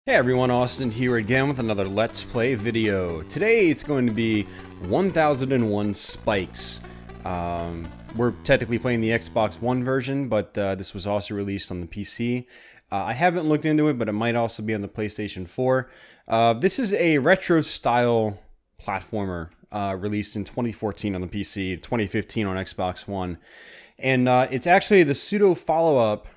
Hey everyone, Austin here again with another Let's Play video. Today it's going to be 1001 Spikes. We're technically playing the Xbox One version, but this was also released on the PC. I haven't looked into it, but it might also be on the PlayStation 4. This is a retro-style platformer released in 2014 on the PC, 2015 on Xbox One. And it's actually the pseudo-follow-up,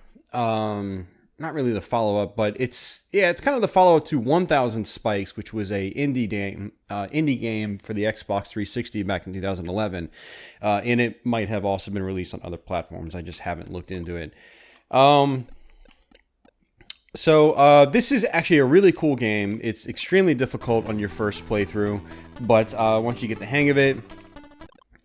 not really the follow-up, but it's kind of the follow-up to 1000 Spikes, which was a indie game for the Xbox 360 back in 2011, and it might have also been released on other platforms. I just haven't looked into it. This is actually a really cool game. It's extremely difficult on your first playthrough, but once you get the hang of it,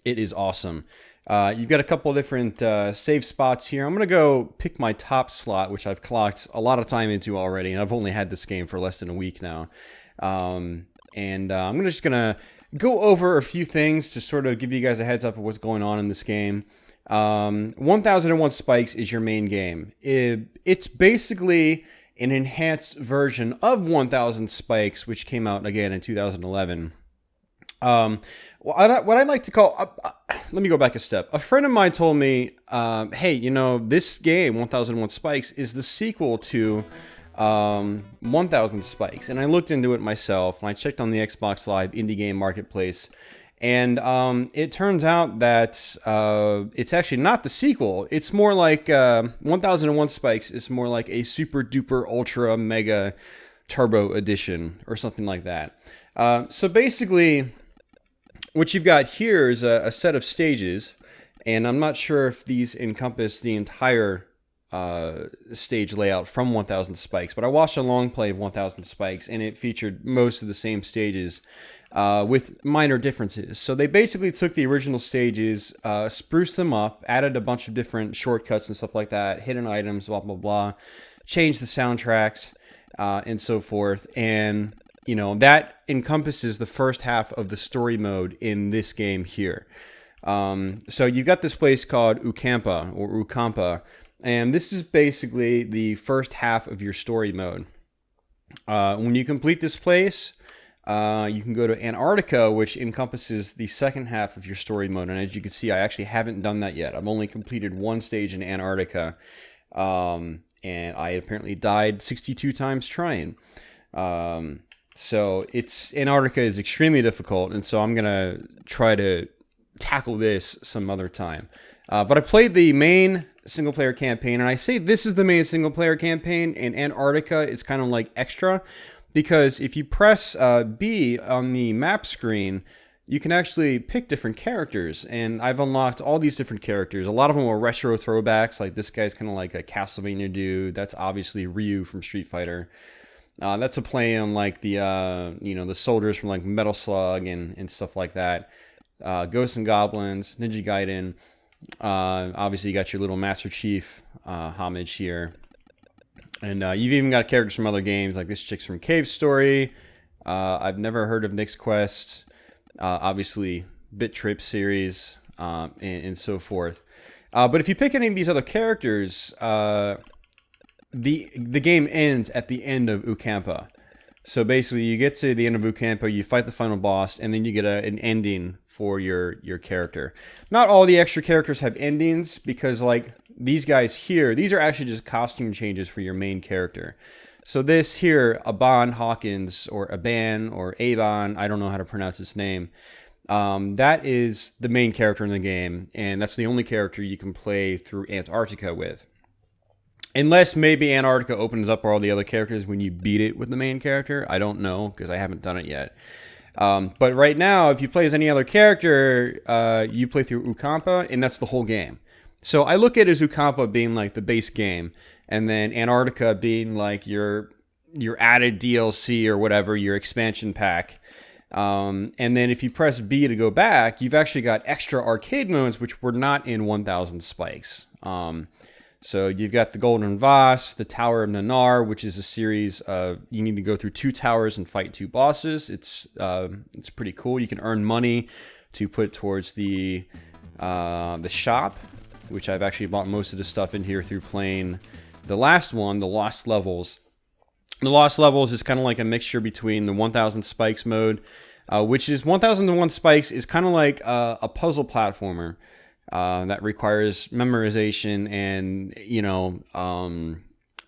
it is awesome. You've got a couple different save spots here. I'm going to go pick my top slot, which I've clocked a lot of time into already, and I've only had this game for less than a week now. I'm just going to go over a few things to sort of give you guys a heads up of what's going on in this game. 1001 Spikes is your main game. It's basically an enhanced version of 1000 Spikes, which came out again in 2011. What I'd like to call, let me go back a step. A friend of mine told me, hey, you know, this game, 1001 Spikes, is the sequel to 1000 Spikes. And I looked into it myself, and I checked on the Xbox Live Indie Game Marketplace. And it turns out that it's actually not the sequel. It's more like 1001 Spikes is more like a super duper ultra mega turbo edition or something like that. So basically, what you've got here is a set of stages, and I'm not sure if these encompass the entire stage layout from 1000 Spikes, but I watched a long play of 1000 Spikes, and it featured most of the same stages with minor differences. So they basically took the original stages, spruced them up, added a bunch of different shortcuts and stuff like that, hidden items, blah, blah, blah, changed the soundtracks, and so forth, and you know, that encompasses the first half of the story mode in this game here. So you've got this place called Ukampa, and this is basically the first half of your story mode. When you complete this place, you can go to Antarctica, which encompasses the second half of your story mode. And as you can see, I actually haven't done that yet. I've only completed one stage in Antarctica, and I apparently died 62 times trying. So Antarctica is extremely difficult, and so I'm gonna try to tackle this some other time. But I played the main single-player campaign, and I say this is the main single-player campaign, and Antarctica is kind of like extra, because if you press B on the map screen, you can actually pick different characters, and I've unlocked all these different characters. A lot of them are retro throwbacks, like this guy's kind of like a Castlevania dude. That's obviously Ryu from Street Fighter. That's a play on like the the soldiers from like Metal Slug and stuff like that. Ghosts and Goblins, Ninja Gaiden. Obviously you got your little Master Chief homage here, and you've even got characters from other games like this chick's from Cave Story. I've never heard of Nick's Quest. Obviously Bit Trip series and so forth. But if you pick any of these other characters, the game ends at the end of Ukampa. So basically, you get to the end of Ukampa, you fight the final boss, and then you get an ending for your character. Not all the extra characters have endings, because like these guys here, these are actually just costume changes for your main character. So this here, Aban Hawkins, or Aban, or Aban, I don't know how to pronounce his name. That is the main character in the game, and that's the only character you can play through Antarctica with. Unless maybe Antarctica opens up all the other characters when you beat it with the main character. I don't know, because I haven't done it yet. But right now, if you play as any other character, you play through Ukampa, and that's the whole game. So I look at it as Ukampa being like the base game, and then Antarctica being like your added DLC or whatever, your expansion pack. And then if you press B to go back, you've actually got extra arcade modes, which were not in 1000 Spikes. So you've got the Golden Vase, the Tower of Nanar, which is a series of, you need to go through 2 towers and fight 2 bosses. It's pretty cool. You can earn money to put towards the shop, which I've actually bought most of the stuff in here through playing the last one, the Lost Levels. The Lost Levels is kind of like a mixture between the 1000 Spikes mode, which is 1001 Spikes is kind of like a puzzle platformer that requires memorization and, you know,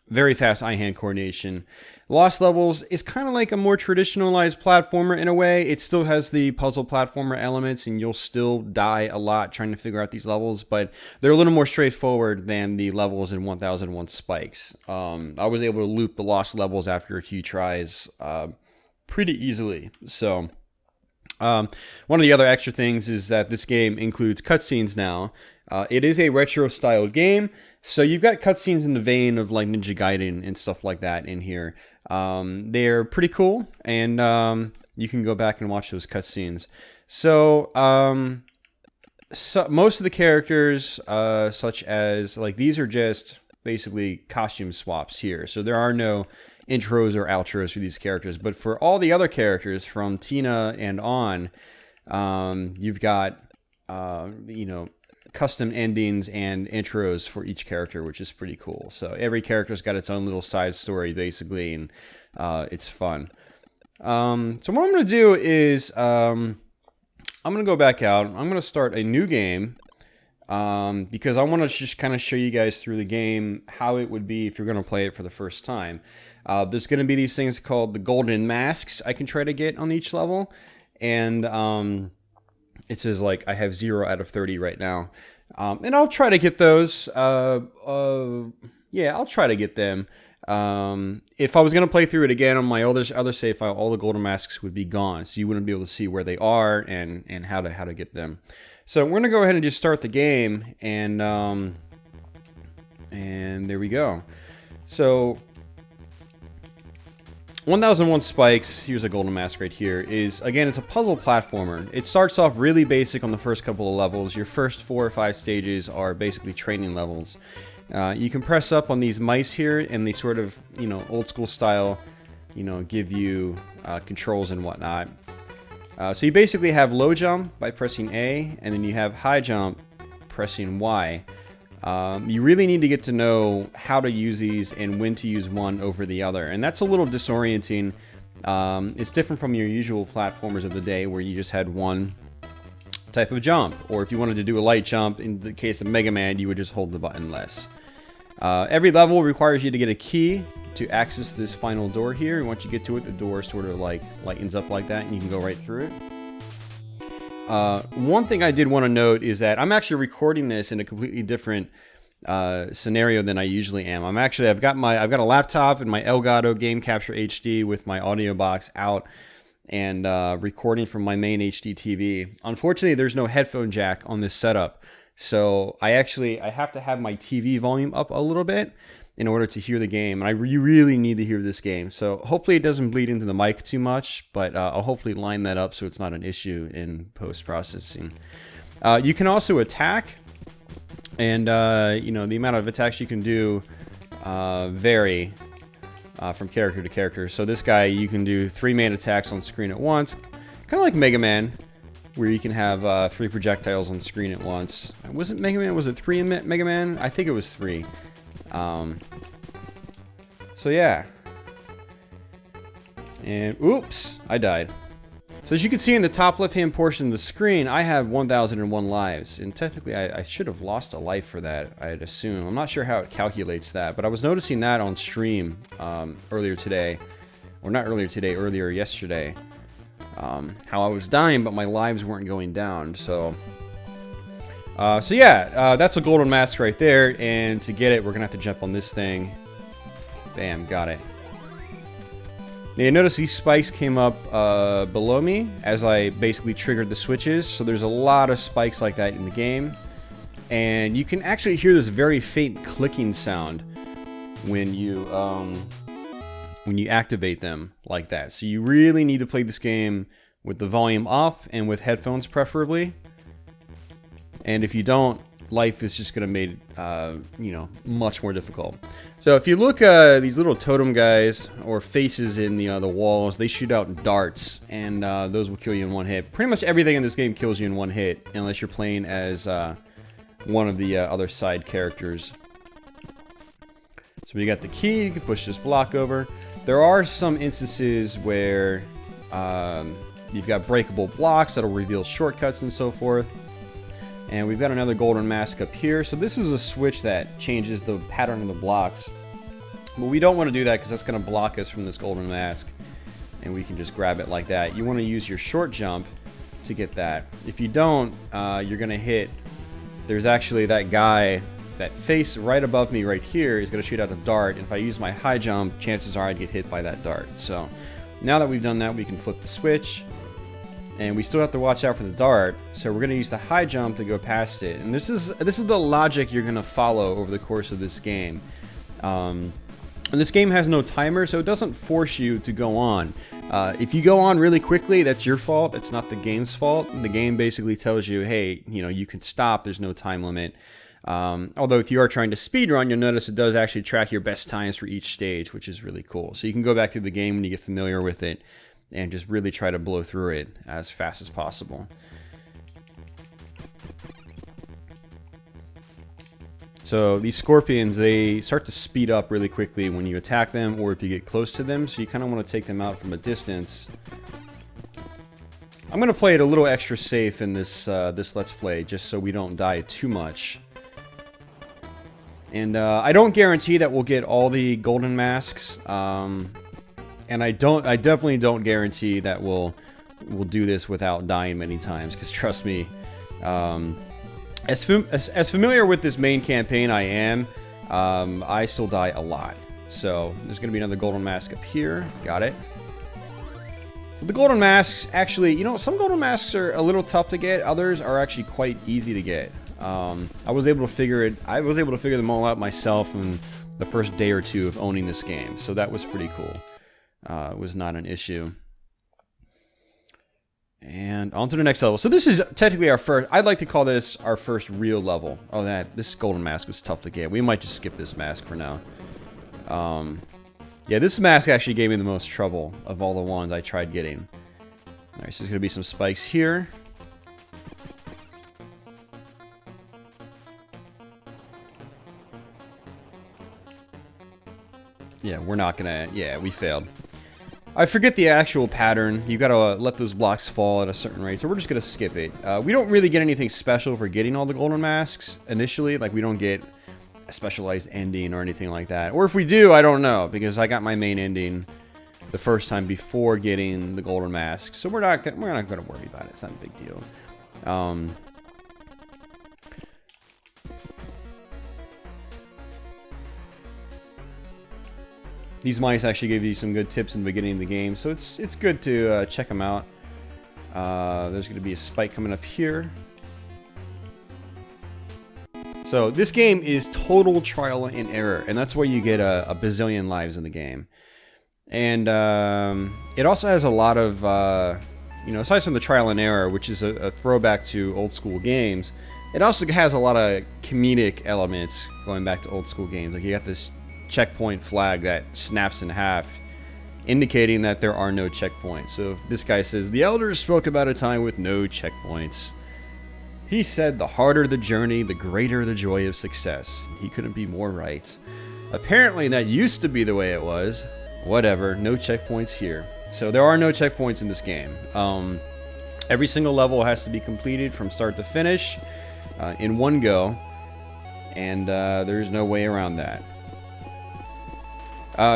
very fast eye-hand coordination. Lost Levels is kind of like a more traditionalized platformer in a way. It still has the puzzle platformer elements, and you'll still die a lot trying to figure out these levels, but they're a little more straightforward than the levels in 1001 Spikes. I was able to loop the Lost Levels after a few tries pretty easily. So one of the other extra things is that this game includes cutscenes now. It is a retro-styled game, so you've got cutscenes in the vein of like Ninja Gaiden and stuff like that in here. They're pretty cool, and you can go back and watch those cutscenes. So, most of the characters, such as like these, are just basically costume swaps here. So there are no intros or outros for these characters, but for all the other characters from Tina and on, you've got you know, custom endings and intros for each character, which is pretty cool. So every character's got its own little side story basically, and it's fun. So what I'm going to do is I'm going to go back out. I'm going to start a new game because I want to just kind of show you guys through the game how it would be if you're going to play it for the first time. There's going to be these things called the golden masks I can try to get on each level, and it says like I have 0 out of 30 right now, and I'll try to get those. Yeah, I'll try to get them. If I was gonna play through it again on my other save file, all the golden masks would be gone, so you wouldn't be able to see where they are and how to get them. So we're gonna go ahead and just start the game, and there we go. So 1001 Spikes, here's a golden mask right here, is, again, it's a puzzle platformer. It starts off really basic on the first couple of levels. Your first 4 or 5 stages are basically training levels. You can press up on these mice here, and they sort of, you know, old school style, you know, give you controls and whatnot. So you basically have low jump by pressing A, and then you have high jump pressing Y. You really need to get to know how to use these and when to use one over the other, and that's a little disorienting. It's different from your usual platformers of the day where you just had one type of jump, or if you wanted to do a light jump, in the case of Mega Man, you would just hold the button less. Every level requires you to get a key to access this final door here, and once you get to it, the door sort of like lightens up like that, and you can go right through it. One thing I did want to note is that I'm actually recording this in a completely different scenario than I usually am. I've got a laptop and my Elgato Game Capture HD with my audio box out and recording from my main HD TV. Unfortunately, there's no headphone jack on this setup, so I have to have my TV volume up a little bit in order to hear the game, and you really need to hear this game. So hopefully it doesn't bleed into the mic too much, but I'll hopefully line that up so it's not an issue in post-processing. You can also attack, and you know, the amount of attacks you can do vary from character to character. So this guy, you can do 3 main attacks on screen at once, kind of like Mega Man, where you can have 3 projectiles on screen at once. Was it Mega Man? Was it 3 in Mega Man? I think it was 3. So yeah, and oops, I died. So as you can see in the top left hand portion of the screen, I have 1001 lives, and technically I should have lost a life for that, I'd assume. I'm not sure how it calculates that, but I was noticing that on stream earlier today, or not earlier today, earlier yesterday, how I was dying but my lives weren't going down. So yeah, that's a golden mask right there, and to get it, we're gonna have to jump on this thing. Bam, got it. Now you notice these spikes came up below me as I basically triggered the switches, so there's a lot of spikes like that in the game. And you can actually hear this very faint clicking sound when you activate them like that. So you really need to play this game with the volume up and with headphones preferably. And if you don't, life is just going to make you know, much more difficult. So if you look these little totem guys or faces in the walls, they shoot out darts, and those will kill you in one hit. Pretty much everything in this game kills you in one hit, unless you're playing as one of the other side characters. So you got the key, you can push this block over. There are some instances where you've got breakable blocks that'll reveal shortcuts and so forth. And we've got another golden mask up here. So this is a switch that changes the pattern of the blocks. But we don't want to do that because that's going to block us from this golden mask. And we can just grab it like that. You want to use your short jump to get that. If you don't, you're going to hit... There's actually that guy, that face right above me right here is going to shoot out a dart. And if I use my high jump, chances are I'd get hit by that dart. So now that we've done that, we can flip the switch. And we still have to watch out for the dart, so we're going to use the high jump to go past it. And this is the logic you're going to follow over the course of this game. And this game has no timer, so it doesn't force you to go on. If you go on really quickly, that's your fault. It's not the game's fault. The game basically tells you, hey, you know, you can stop. There's no time limit. Although if you are trying to speedrun, you'll notice it does actually track your best times for each stage, which is really cool. So you can go back through the game when you get familiar with it and just really try to blow through it as fast as possible. So these scorpions, they start to speed up really quickly when you attack them or if you get close to them, so you kind of want to take them out from a distance. I'm going to play it a little extra safe in this Let's Play, just so we don't die too much. And I don't guarantee that we'll get all the golden masks. And I definitely don't guarantee that we'll do this without dying many times, because trust me, as familiar with this main campaign I am, I still die a lot. So there's going to be another golden mask up here. Got it. The golden masks, actually, you know, some golden masks are a little tough to get. Others are actually quite easy to get. I was able to figure them all out myself in the first day or two of owning this game. So that was pretty cool. It was not an issue. And on to the next level. So this is technically our first, I'd like to call this our first real level. Oh, this golden mask was tough to get. We might just skip this mask for now. Yeah, this mask actually gave me the most trouble of all the ones I tried getting. Alright, so there's going to be some spikes here. Yeah, we're not gonna... Yeah, we failed. I forget the actual pattern. You gotta let those blocks fall at a certain rate, so we're just gonna skip it. We don't really get anything special for getting all the golden masks initially. Like, we don't get a specialized ending or anything like that. Or if we do, I don't know, because I got my main ending the first time before getting the golden masks. So we're not gonna worry about it. It's not a big deal. These mice actually give you some good tips in the beginning of the game, so it's good to check them out. There's going to be a spike coming up here. So this game is total trial and error, and that's where you get a bazillion lives in the game. And it also has a lot of, you know, aside from the trial and error, which is a throwback to old school games, it also has a lot of comedic elements going back to old school games. Like, you got this checkpoint flag that snaps in half, indicating that there are no checkpoints. So this guy says, the elders spoke about a time with no checkpoints. He said the harder the journey, the greater the joy of success. He couldn't be more right. Apparently that used to be the way it was. Whatever, no checkpoints here. So there are no checkpoints in this game. Every single level has to be completed from start to finish in one go, and there's no way around that.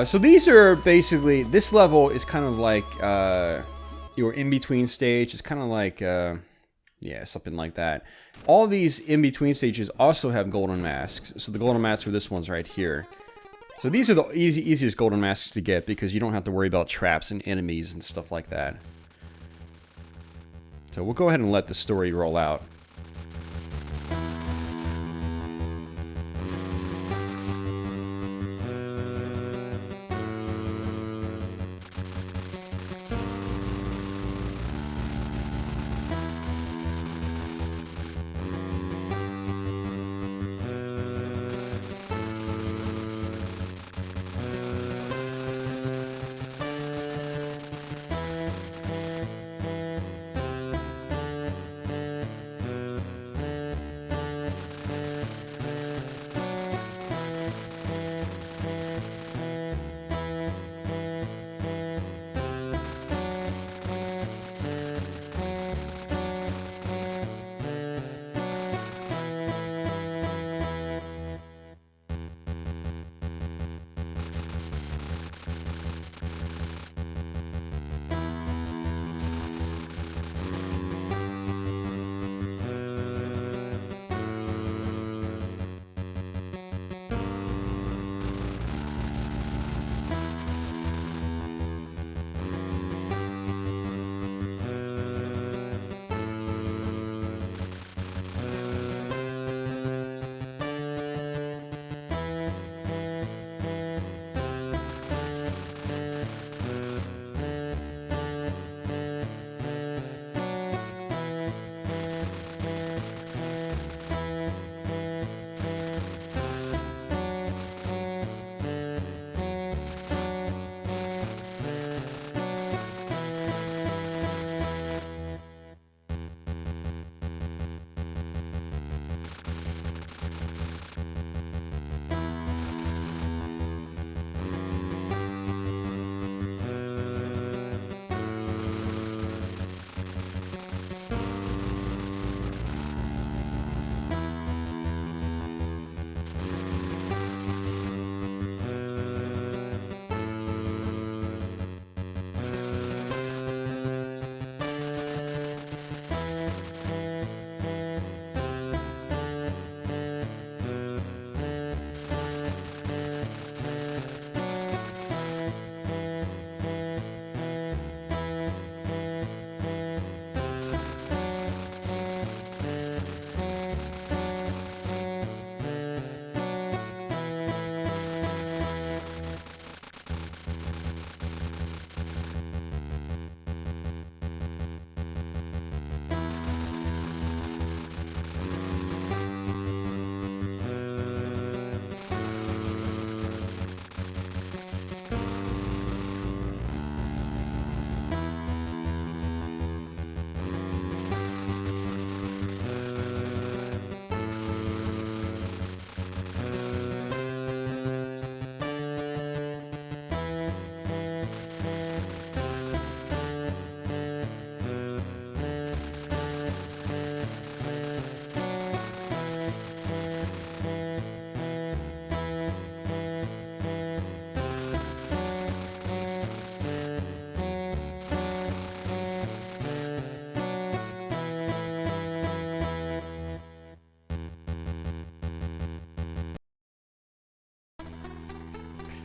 So these are basically, this level is kind of like your in-between stage. It's kind of like, yeah, something like that. All these in-between stages also have golden masks. So the golden masks for this one's right here. So these are the easiest golden masks to get because you don't have to worry about traps and enemies and stuff like that. So we'll go ahead and let the story roll out.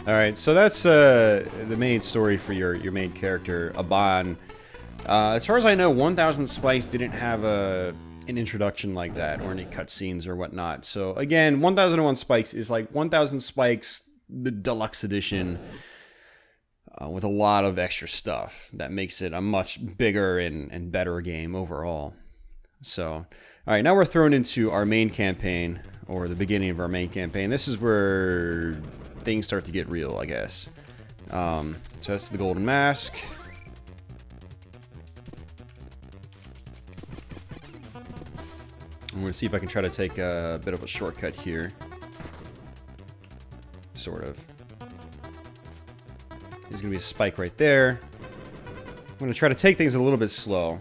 All right, so that's the main story for your main character, Aban. As far as I know, 1000 Spikes didn't have an introduction like that or any cutscenes or whatnot. So again, 1001 Spikes is like 1000 Spikes, the deluxe edition, with a lot of extra stuff that makes it a much bigger and better game overall. So, all right, now we're thrown into our main campaign, or the beginning of our main campaign. This is where things start to get real, I guess. So that's the golden mask. I'm going to see if I can try to take a bit of a shortcut here. Sort of. There's going to be a spike right there. I'm going to try to take things a little bit slow.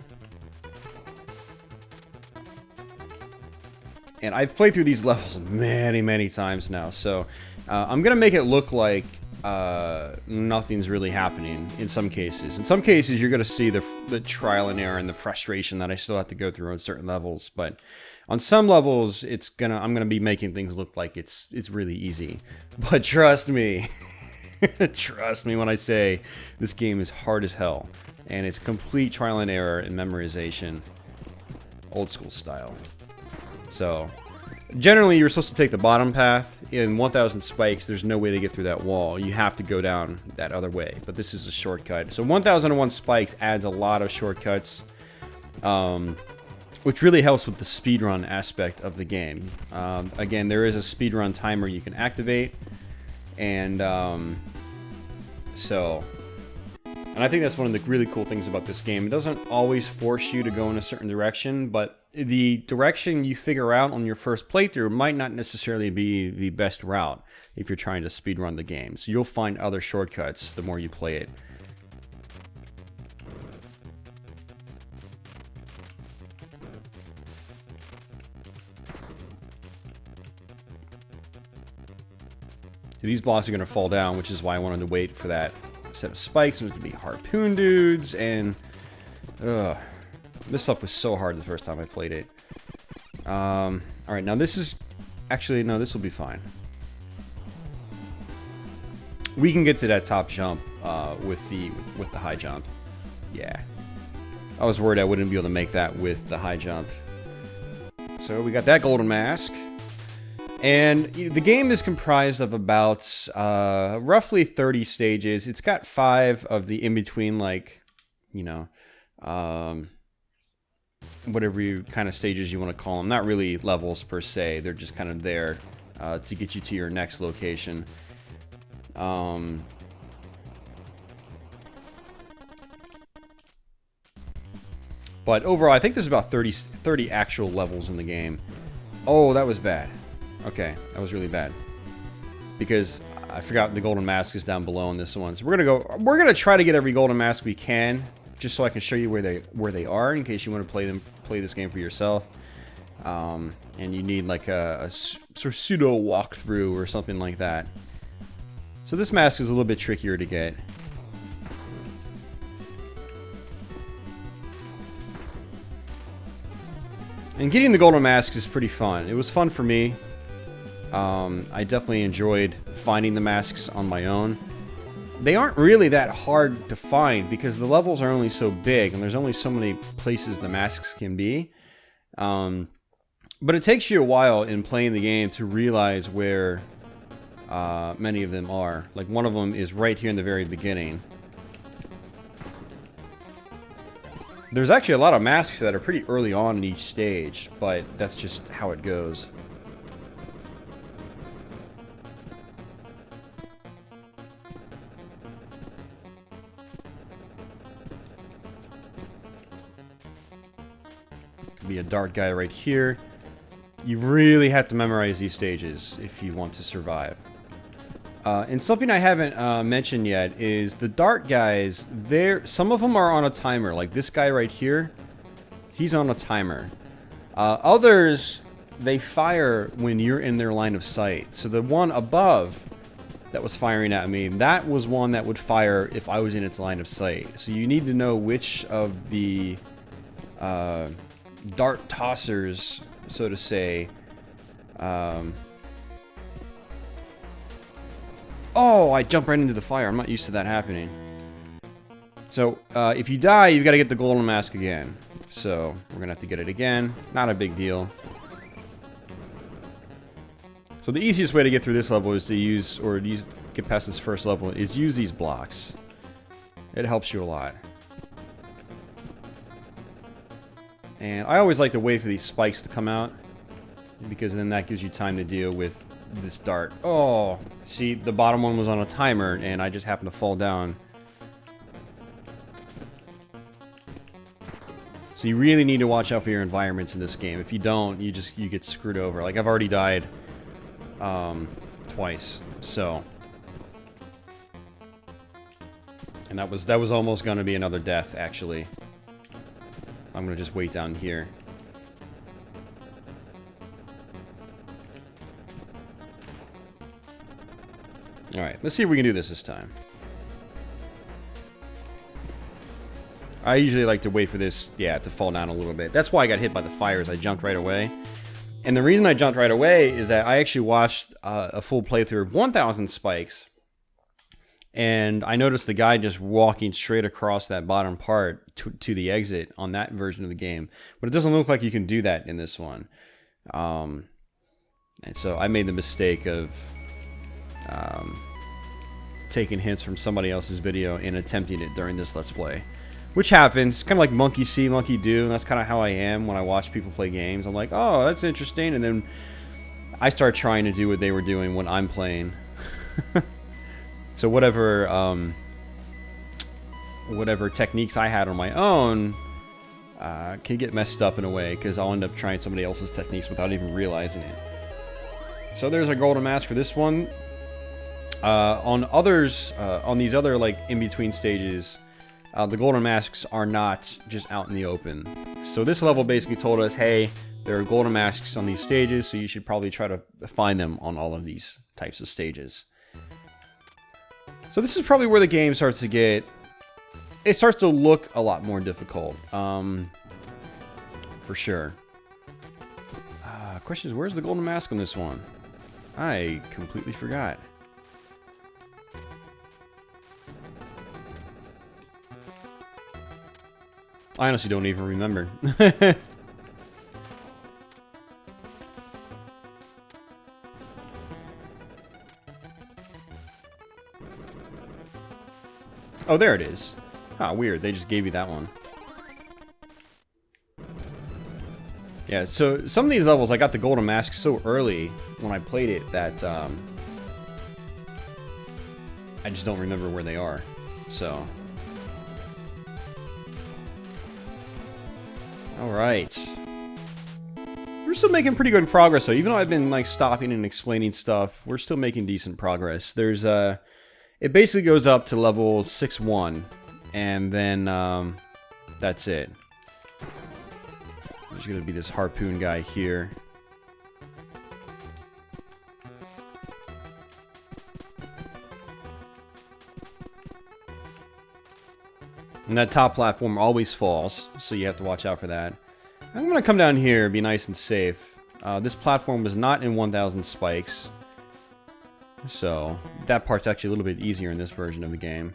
And I've played through these levels many, many times now, so I'm going to make it look like nothing's really happening in some cases. In some cases, you're going to see the trial and error and the frustration that I still have to go through on certain levels, but on some levels, I'm going to be making things look like it's really easy. But trust me, trust me when I say this game is hard as hell, and it's complete trial and error and memorization, old school style. So, generally, you're supposed to take the bottom path. In 1000 Spikes, there's no way to get through that wall. You have to go down that other way, but this is a shortcut. So 1001 Spikes adds a lot of shortcuts, which really helps with the speedrun aspect of the game. Again, there is a speedrun timer you can activate, and and I think that's one of the really cool things about this game. It doesn't always force you to go in a certain direction, but the direction you figure out on your first playthrough might not necessarily be the best route if you're trying to speedrun the game. So you'll find other shortcuts the more you play it. These blocks are going to fall down, which is why I wanted to wait for that set of spikes. There's going to be harpoon dudes, and this stuff was so hard the first time I played it. Alright, now this is... Actually, no, this will be fine. We can get to that top jump with the high jump. Yeah. I was worried I wouldn't be able to make that with the high jump. So we got that golden mask. And the game is comprised of about roughly 30 stages. It's got 5 of the in-between, like, you know, whatever kind of stages you want to call them. Not really levels per se. They're just kind of there to get you to your next location. But overall, I think there's about 30 actual levels in the game. Oh, that was bad. Okay, that was really bad. Because I forgot the golden mask is down below in this one. So we're gonna try to get every golden mask we can, just so I can show you where they are in case you want to play this game for yourself. And you need like a sort of pseudo walkthrough or something like that. So this mask is a little bit trickier to get. And getting the golden mask is pretty fun. It was fun for me. I definitely enjoyed finding the masks on my own. They aren't really that hard to find because the levels are only so big and there's only so many places the masks can be. But it takes you a while in playing the game to realize where many of them are. Like one of them is right here in the very beginning. There's actually a lot of masks that are pretty early on in each stage, but that's just how it goes. Could be a dart guy right here. You really have to memorize these stages if you want to survive. And something I haven't mentioned yet is the dart guys. Some of them are on a timer, like this guy right here. He's on a timer. Others, they fire when you're in their line of sight. So the one above that was firing at me, that was one that would fire if I was in its line of sight. So you need to know which of the dart tossers, so to say, Oh, I jumped right into the fire. I'm not used to that happening. So, if you die, you've got to get the golden mask again. So, we're going to have to get it again. Not a big deal. So, the easiest way to get through this level is to use, or get past this first level, is use these blocks. It helps you a lot. And I always like to wait for these spikes to come out, because then that gives you time to deal with this dart. Oh, see, the bottom one was on a timer, and I just happened to fall down. So you really need to watch out for your environments in this game. If you don't, you get screwed over. Like, I've already died twice. So, and that was almost going to be another death, actually. I'm going to just wait down here. Alright, let's see if we can do this time. I usually like to wait for this, yeah, to fall down a little bit. That's why I got hit by the fires. I jumped right away. And the reason I jumped right away is that I actually watched a full playthrough of 1000 Spikes. And I noticed the guy just walking straight across that bottom part to the exit on that version of the game. But it doesn't look like you can do that in this one. And so I made the mistake of taking hints from somebody else's video and attempting it during this Let's Play. Which happens. It's kind of like monkey see, monkey do. And that's kind of how I am when I watch people play games. I'm like, oh, that's interesting. And then I start trying to do what they were doing when I'm playing. So whatever techniques I had on my own can get messed up in a way, because I'll end up trying somebody else's techniques without even realizing it. So there's a golden mask for this one. On these other like in-between stages, the golden masks are not just out in the open. So this level basically told us, hey, there are golden masks on these stages, so you should probably try to find them on all of these types of stages. So this is probably where the game starts to get... It starts to look a lot more difficult. For sure. Question is, where's the golden mask on this one? I completely forgot. I honestly don't even remember. Oh, there it is. Ah, weird. They just gave you that one. Yeah, so some of these levels, I got the golden mask so early when I played it that I just don't remember where they are. So... Alright. We're still making pretty good progress, though. Even though I've been, like, stopping and explaining stuff, we're still making decent progress. There's, it basically goes up to level 6-1, and then, that's it. There's gonna be this harpoon guy here. And that top platform always falls, so you have to watch out for that. I'm going to come down here and be nice and safe. This platform was not in 1000 Spikes, so that part's actually a little bit easier in this version of the game.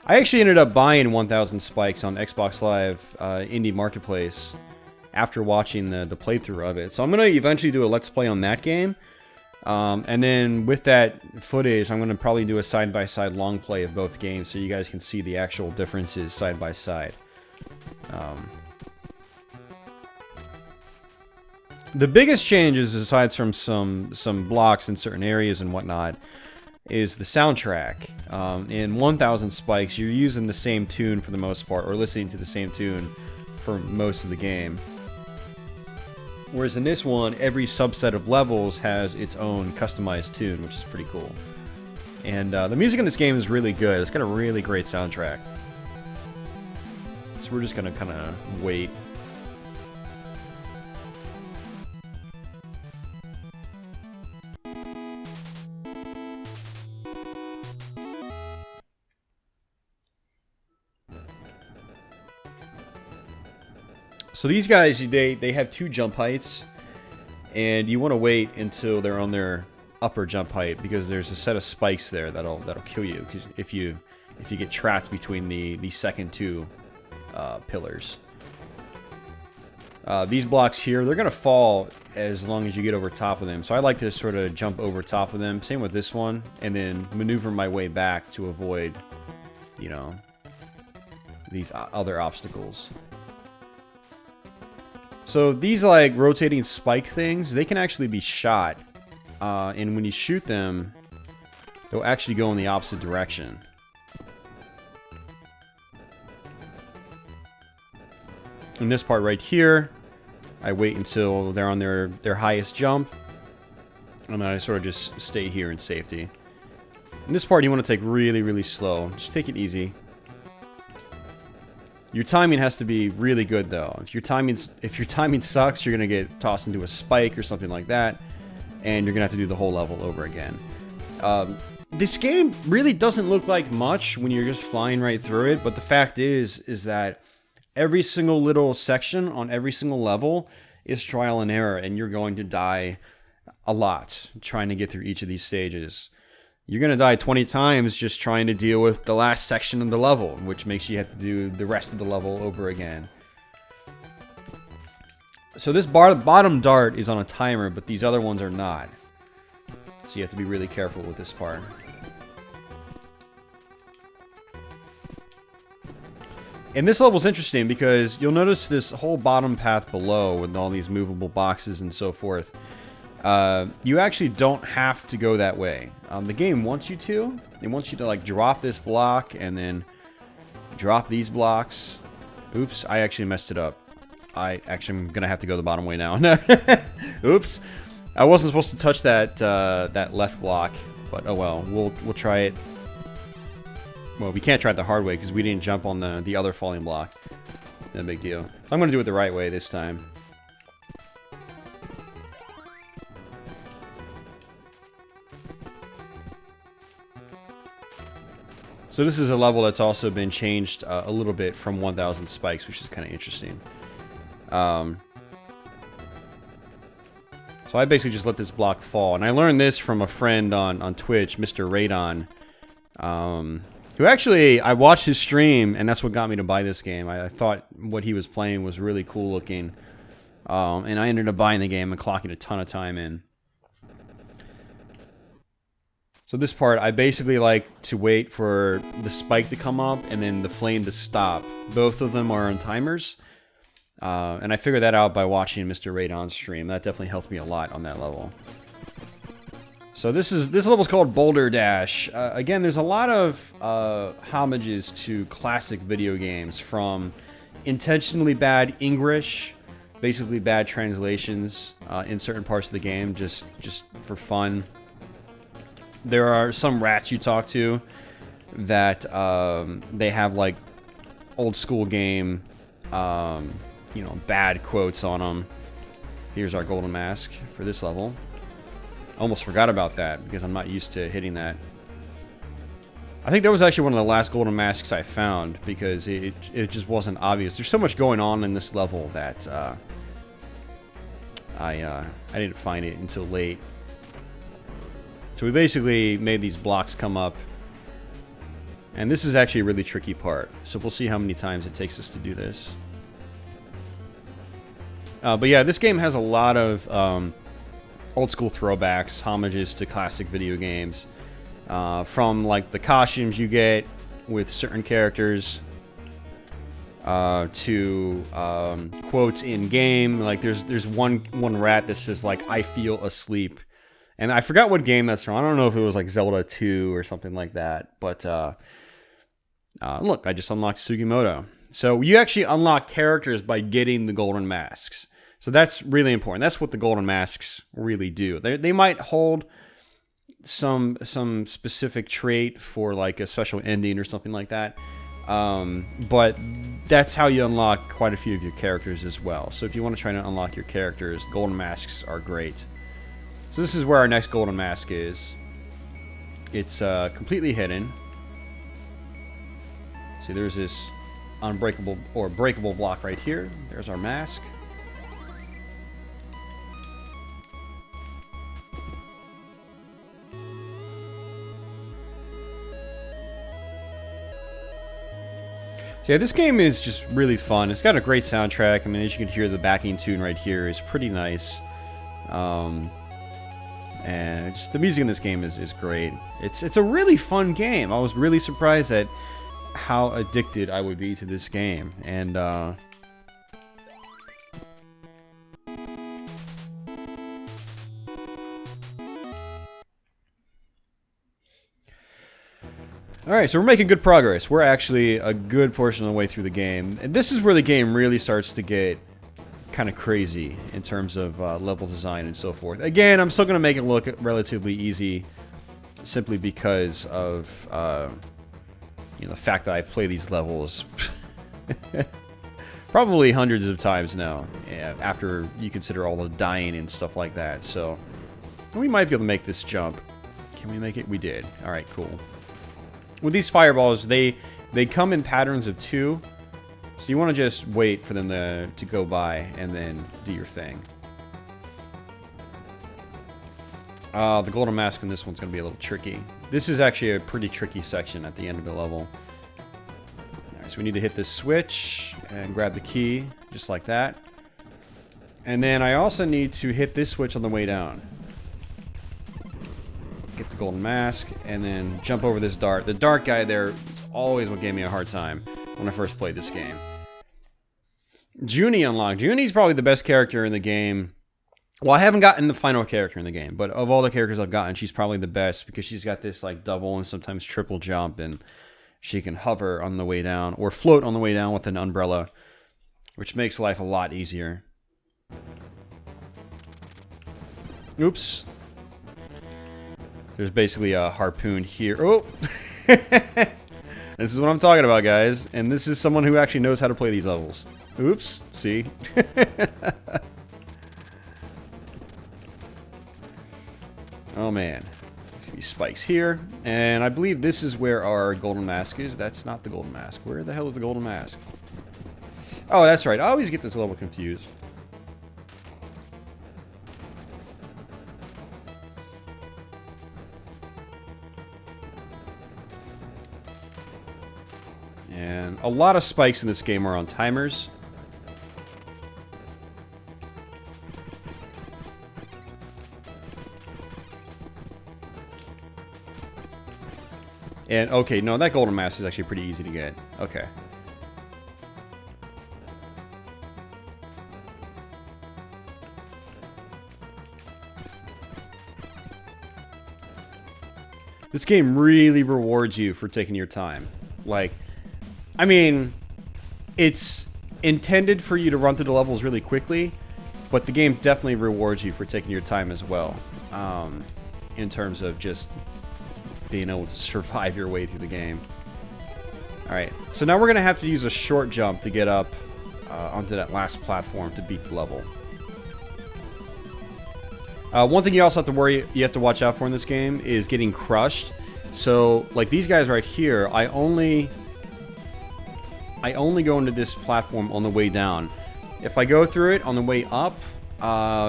I actually ended up buying 1000 Spikes on Xbox Live Indie Marketplace after watching the playthrough of it. So I'm going to eventually do a Let's Play on that game. And then with that footage, I'm going to probably do a side-by-side long play of both games so you guys can see the actual differences side-by-side. The biggest changes, aside from some blocks in certain areas and whatnot, is the soundtrack. In 1000 Spikes, you're using the same tune for the most part, or listening to the same tune for most of the game. Whereas in this one, every subset of levels has its own customized tune, which is pretty cool. And the music in this game is really good. It's got a really great soundtrack. So we're just going to kind of wait. So these guys, they have 2 jump heights, and you want to wait until they're on their upper jump height because there's a set of spikes there that'll kill you if you get trapped between the second two pillars. These blocks here, they're gonna fall as long as you get over top of them. So I like to sort of jump over top of them. Same with this one, and then maneuver my way back to avoid, you know, these other obstacles. So these like rotating spike things, they can actually be shot, and when you shoot them, they'll actually go in the opposite direction. In this part right here, I wait until they're on their highest jump, and then I sort of just stay here in safety. In this part, you want to take really slow. Just take it easy. Your timing has to be really good, though. If your timing sucks, you're gonna get tossed into a spike or something like that, and you're gonna have to do the whole level over again. This game really doesn't look like much when you're just flying right through it, but the fact is that every single little section on every single level is trial and error, and you're going to die a lot trying to get through each of these stages. You're going to die 20 times just trying to deal with the last section of the level, which makes you have to do the rest of the level over again. So this bottom dart is on a timer, but these other ones are not. So you have to be really careful with this part. And this level's interesting because you'll notice this whole bottom path below with all these movable boxes and so forth. You actually don't have to go that way. The game wants you to. It wants you to like drop this block and then drop these blocks. Oops, I actually messed it up. I'm gonna have to go the bottom way now. Oops, I wasn't supposed to touch that that left block, but oh well. We'll try it. Well, we can't try it the hard way because we didn't jump on the other falling block. No big deal. I'm gonna do it the right way this time. So this is a level that's also been changed a little bit from 1000 spikes, which is kind of interesting. So I basically just let this block fall. And I learned this from a friend on Twitch, Mr. Radon, who actually, I watched his stream, and that's what got me to buy this game. I thought what he was playing was really cool looking. And I ended up buying the game and clocking a ton of time in. So this part, I basically like to wait for the spike to come up and then the flame to stop. Both of them are on timers. And I figured that out by watching Mr. Radon's stream. That definitely helped me a lot on that level. So this level's called Boulder Dash. Again, there's a lot of homages to classic video games, from intentionally bad English, basically bad translations in certain parts of the game, just for fun. There are some rats you talk to that they have like old school game, you know, bad quotes on them. Here's our golden mask for this level. Almost forgot about that because I'm not used to hitting that. I think that was actually one of the last golden masks I found because it just wasn't obvious. There's so much going on in this level that I didn't find it until late. So we basically made these blocks come up. And this is actually a really tricky part. So we'll see how many times it takes us to do this. But yeah, this game has a lot of old school throwbacks, homages to classic video games. From like the costumes you get with certain characters to quotes in game. Like there's one rat that says like, "I feel asleep." And I forgot what game that's from. I don't know if it was like Zelda 2 or something like that. But look, I just unlocked Sugimoto. So you actually unlock characters by getting the golden masks. So that's really important. That's what the golden masks really do. They might hold some specific trait for like a special ending or something like that. But that's how you unlock quite a few of your characters as well. So if you want to try to unlock your characters, golden masks are great. So this is where our next golden mask is. It's completely hidden. See, there's this unbreakable or breakable block right here. There's our mask. So yeah, this game is just really fun. It's got a great soundtrack. I mean, as you can hear, the backing tune right here is pretty nice. And just the music in this game is great. It's a really fun game. I was really surprised at how addicted I would be to this game. And alright, so we're making good progress. We're actually a good portion of the way through the game. And this is where the game really starts to get kind of crazy in terms of level design and so forth. Again, I'm still going to make it look relatively easy simply because of you know, the fact that I've played these levels probably hundreds of times now, after you consider all the dying and stuff like that. So we might be able to make this jump. Can we make it? We did. Alright, cool. With these fireballs, they come in patterns of 2. So you want to just wait for them to go by and then do your thing. The golden mask in this one's going to be a little tricky. This is actually a pretty tricky section at the end of the level. Alright, so we need to hit this switch and grab the key, just like that. And then I also need to hit this switch on the way down. Get the golden mask, and then jump over this dart. The dart guy there is always what gave me a hard time when I first played this game. Junie unlocked. Junie's probably the best character in the game. Well, I haven't gotten the final character in the game, but of all the characters I've gotten, she's probably the best because she's got this like double and sometimes triple jump, and she can hover on the way down or float on the way down with an umbrella, which makes life a lot easier. Oops. There's basically a harpoon here. Oh! This is what I'm talking about, guys. And this is someone who actually knows how to play these levels. Oops. See? Oh, man. A few spikes here. And I believe this is where our golden mask is. That's not the golden mask. Where the hell is the golden mask? Oh, that's right. I always get this level confused. And a lot of spikes in this game are on timers. And, okay, no, that golden mask is actually pretty easy to get. Okay. This game really rewards you for taking your time. Like, I mean, it's intended for you to run through the levels really quickly, but the game definitely rewards you for taking your time as well, in terms of just being able to survive your way through the game. Alright, so now we're going to have to use a short jump to get up onto that last platform to beat the level. One thing you also have to watch out for in this game is getting crushed. So, like these guys right here, I only go into this platform on the way down. If I go through it on the way up,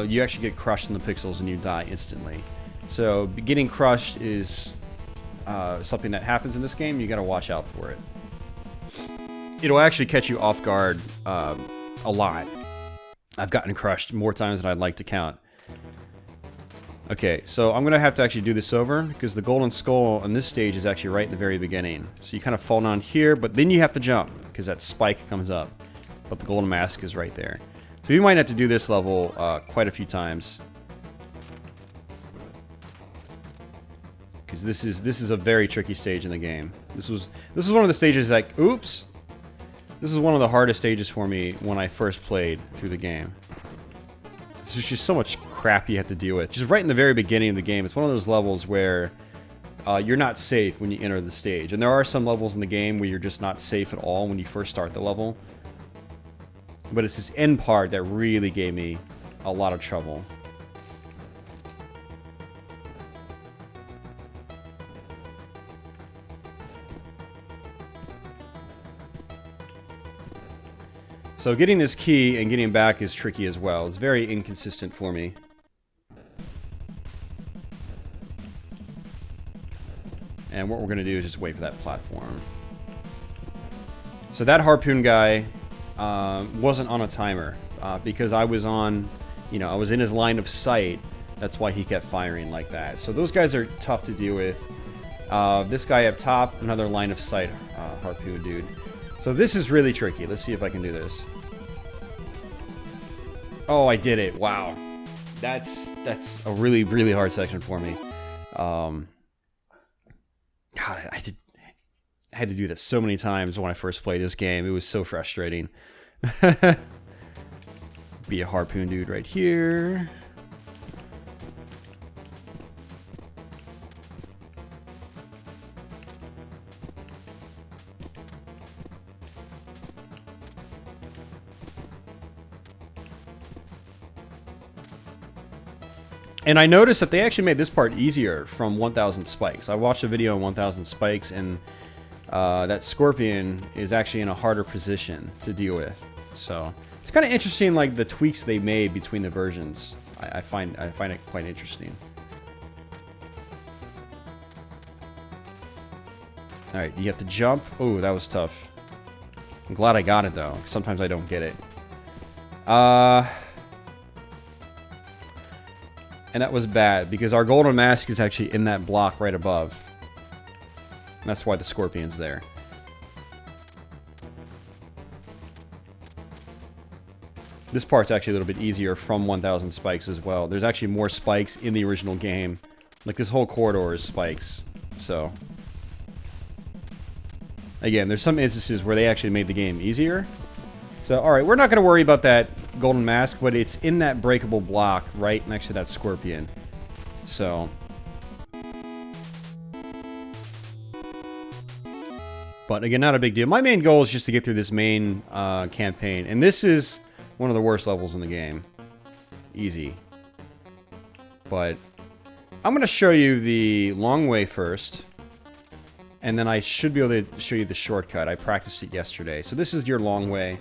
you actually get crushed in the pixels and you die instantly. So getting crushed is something that happens in this game. You got to watch out for it. It'll actually catch you off guard a lot. I've gotten crushed more times than I'd like to count. Okay, so I'm going to have to actually do this over because the golden skull on this stage is actually right in the very beginning. So you kind of fall down here, but then you have to jump because that spike comes up. But the golden mask is right there. So you might have to do this level quite a few times. Because this is a very tricky stage in the game. This was one of the stages like, oops! This is one of the hardest stages for me when I first played through the game. There's just so much crap you have to deal with. Just right in the very beginning of the game, it's one of those levels where you're not safe when you enter the stage. And there are some levels in the game where you're just not safe at all when you first start the level. But it's this end part that really gave me a lot of trouble. So getting this key and getting back is tricky as well. It's very inconsistent for me. And what we're going to do is just wait for that platform. So that harpoon guy wasn't on a timer because I was on, I was in his line of sight. That's why he kept firing like that. So those guys are tough to deal with. This guy up top, another line of sight harpoon dude. So this is really tricky. Let's see if I can do this. Oh, I did it. Wow. That's a really, really hard section for me. God, I had to do that so many times when I first played this game. It was so frustrating. Be a harpoon dude right here. And I noticed that they actually made this part easier from 1000 spikes. I watched a video on 1000 spikes, and that scorpion is actually in a harder position to deal with. So it's kind of interesting, like the tweaks they made between the versions. I find it quite interesting. All right, you have to jump. Oh, that was tough. I'm glad I got it though. Sometimes I don't get it. And that was bad, because our golden mask is actually in that block right above. And that's why the scorpion's there. This part's actually a little bit easier from 1000 spikes as well. There's actually more spikes in the original game. Like, this whole corridor is spikes. So, again, there's some instances where they actually made the game easier. So, alright, we're not going to worry about that golden mask, but it's in that breakable block right next to that scorpion. So, but again, not a big deal. My main goal is just to get through this main campaign, and this is one of the worst levels in the game. Easy. But I'm going to show you the long way first, and then I should be able to show you the shortcut. I practiced it yesterday. So this is your long way.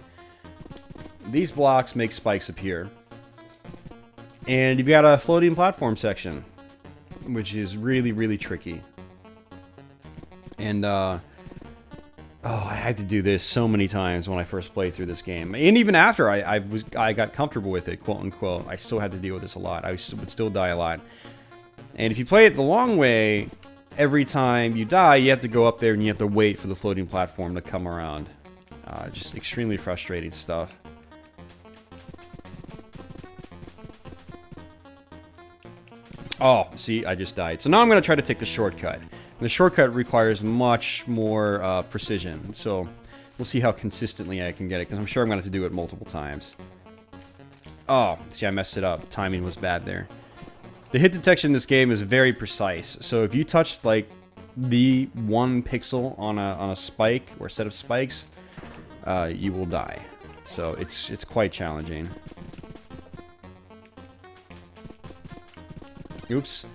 These blocks make spikes appear. And you've got a floating platform section, which is really, really tricky. And, oh, I had to do this so many times when I first played through this game. And even after I got comfortable with it, quote unquote, I still had to deal with this a lot. I would still die a lot. And if you play it the long way, every time you die, you have to go up there and you have to wait for the floating platform to come around. Just extremely frustrating stuff. Oh, see, I just died. So now I'm going to try to take the shortcut. And the shortcut requires much more precision. So we'll see how consistently I can get it, because I'm sure I'm going to have to do it multiple times. Oh, see, I messed it up. Timing was bad there. The hit detection in this game is very precise. So if you touch, like, the one pixel on a spike or a set of spikes, you will die. So it's quite challenging. Oops.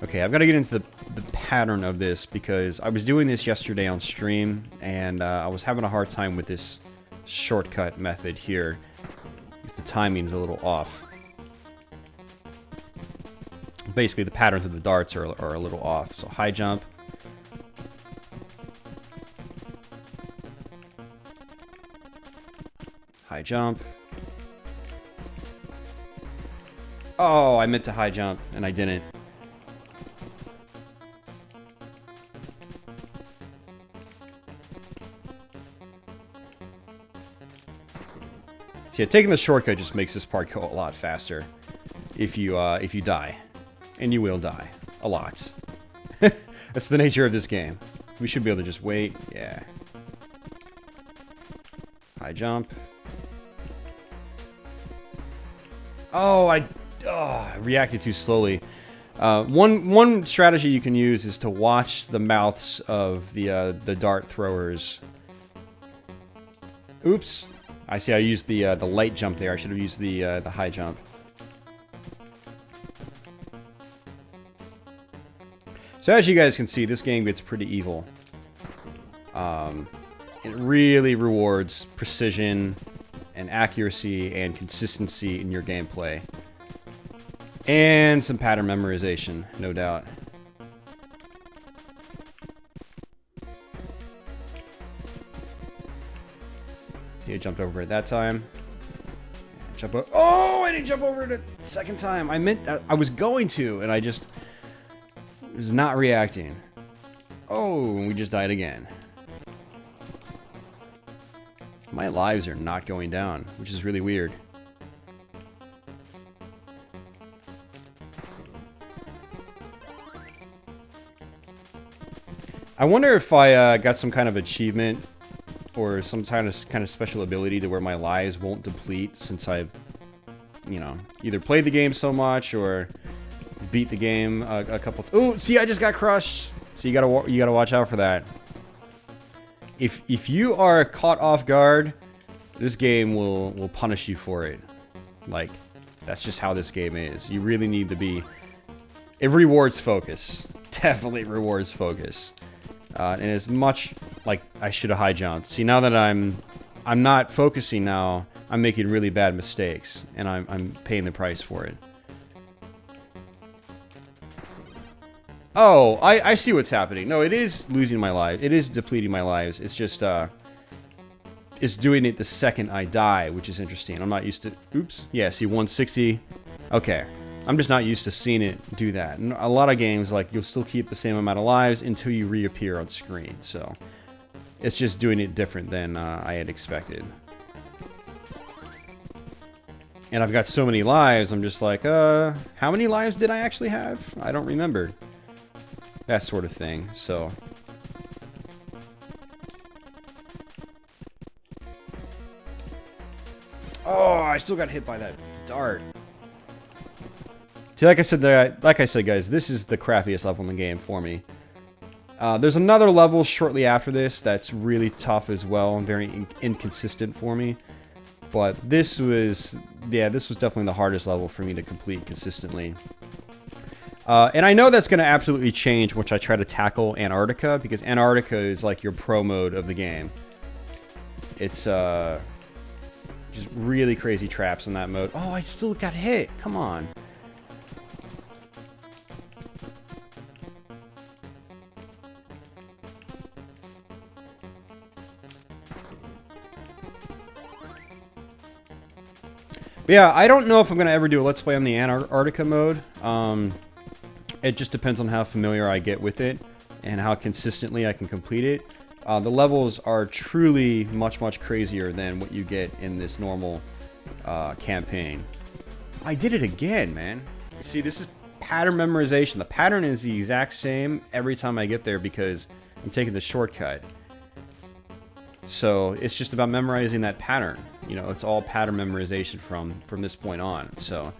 Okay, I've got to get into the pattern of this, because I was doing this yesterday on stream, and I was having a hard time with this shortcut method here. The timing's a little off. Basically, the patterns of the darts are a little off. So high jump. High jump. Oh, I meant to high jump, and I didn't. See, taking the shortcut just makes this part go a lot faster. If you die, and you will die a lot. That's the nature of this game. We should be able to just wait. Yeah. High jump. Oh, I reacted too slowly. One strategy you can use is to watch the mouths of the dart throwers. Oops. I see I used the light jump there. I should have used the high jump. So as you guys can see, this game gets pretty evil. It really rewards precision and accuracy and consistency in your gameplay. And some pattern memorization, no doubt. jumped over it that time. Jump over. Oh, I didn't jump over it a second time. I meant I was going to, and I just was not reacting. Oh, we just died again. My lives are not going down, which is really weird. I wonder if I got some kind of achievement or some kind of special ability to where my lives won't deplete since I've, you know, either played the game so much or beat the game a couple. Oh, see, I just got crushed. So you gotta watch out for that. If you are caught off guard, this game will punish you for it. Like, that's just how this game is. You really need to be. It rewards focus. Definitely rewards focus. And as much like I should have high jumped. See, now that I'm not focusing now, I'm making really bad mistakes, and I'm paying the price for it. Oh, I see what's happening. No, it is losing my life. It is depleting my lives. It's just it's doing it the second I die, which is interesting. I'm not used to. Oops. Yeah. See, 160. Okay. I'm just not used to seeing it do that. And a lot of games, like, you'll still keep the same amount of lives until you reappear on screen. So, it's just doing it different than I had expected. And I've got so many lives, I'm just like, how many lives did I actually have? I don't remember. That sort of thing, so. Oh, I still got hit by that dart. See, like I said, guys, this is the crappiest level in the game for me. There's another level shortly after this that's really tough as well and very inconsistent for me. But this was definitely the hardest level for me to complete consistently. And I know that's going to absolutely change once I try to tackle Antarctica, because Antarctica is like your pro mode of the game. It's just really crazy traps in that mode. Oh, I still got hit. Come on. But yeah, I don't know if I'm going to ever do a Let's Play on the Antarctica mode. It just depends on how familiar I get with it and how consistently I can complete it. The levels are truly much, much crazier than what you get in this normal campaign. I did it again, man. See, this is pattern memorization. The pattern is the exact same every time I get there because I'm taking the shortcut. So it's just about memorizing that pattern. You know, it's all pattern memorization from this point on. So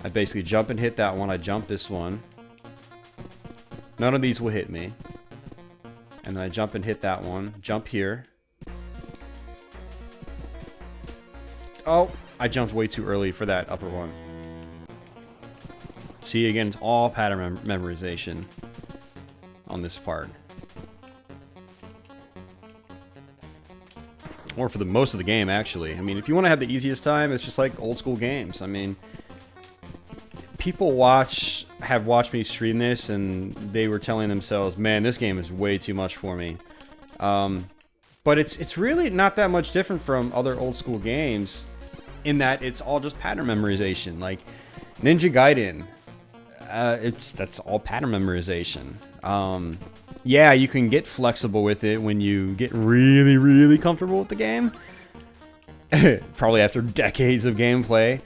I basically jump and hit that one. I jump this one. None of these will hit me. And then I jump and hit that one. Jump here. Oh, I jumped way too early for that upper one. See, again, it's all pattern memorization on this part. Or for the most of the game, actually. I mean, if you want to have the easiest time, it's just like old school games. I mean, people have watched me stream this, and they were telling themselves, man, this game is way too much for me. But it's really not that much different from other old school games in that it's all just pattern memorization. Like Ninja Gaiden, that's all pattern memorization. Yeah, you can get flexible with it when you get really, really comfortable with the game. Probably after decades of gameplay.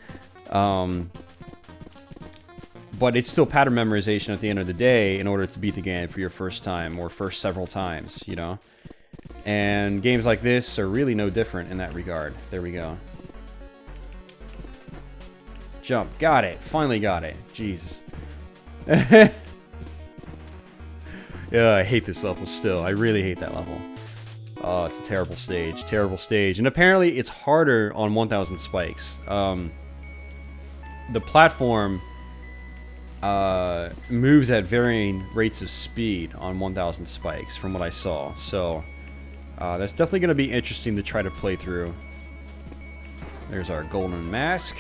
But it's still pattern memorization at the end of the day in order to beat the game for your first time or first several times, you know? And games like this are really no different in that regard. There we go. Jump. Got it. Finally got it. Jesus. Yeah, I hate this level still. I really hate that level. Oh, it's a terrible stage. Terrible stage. And apparently it's harder on 1000 spikes. The platform moves at varying rates of speed on 1000 spikes from what I saw. So that's definitely going to be interesting to try to play through. There's our golden mask.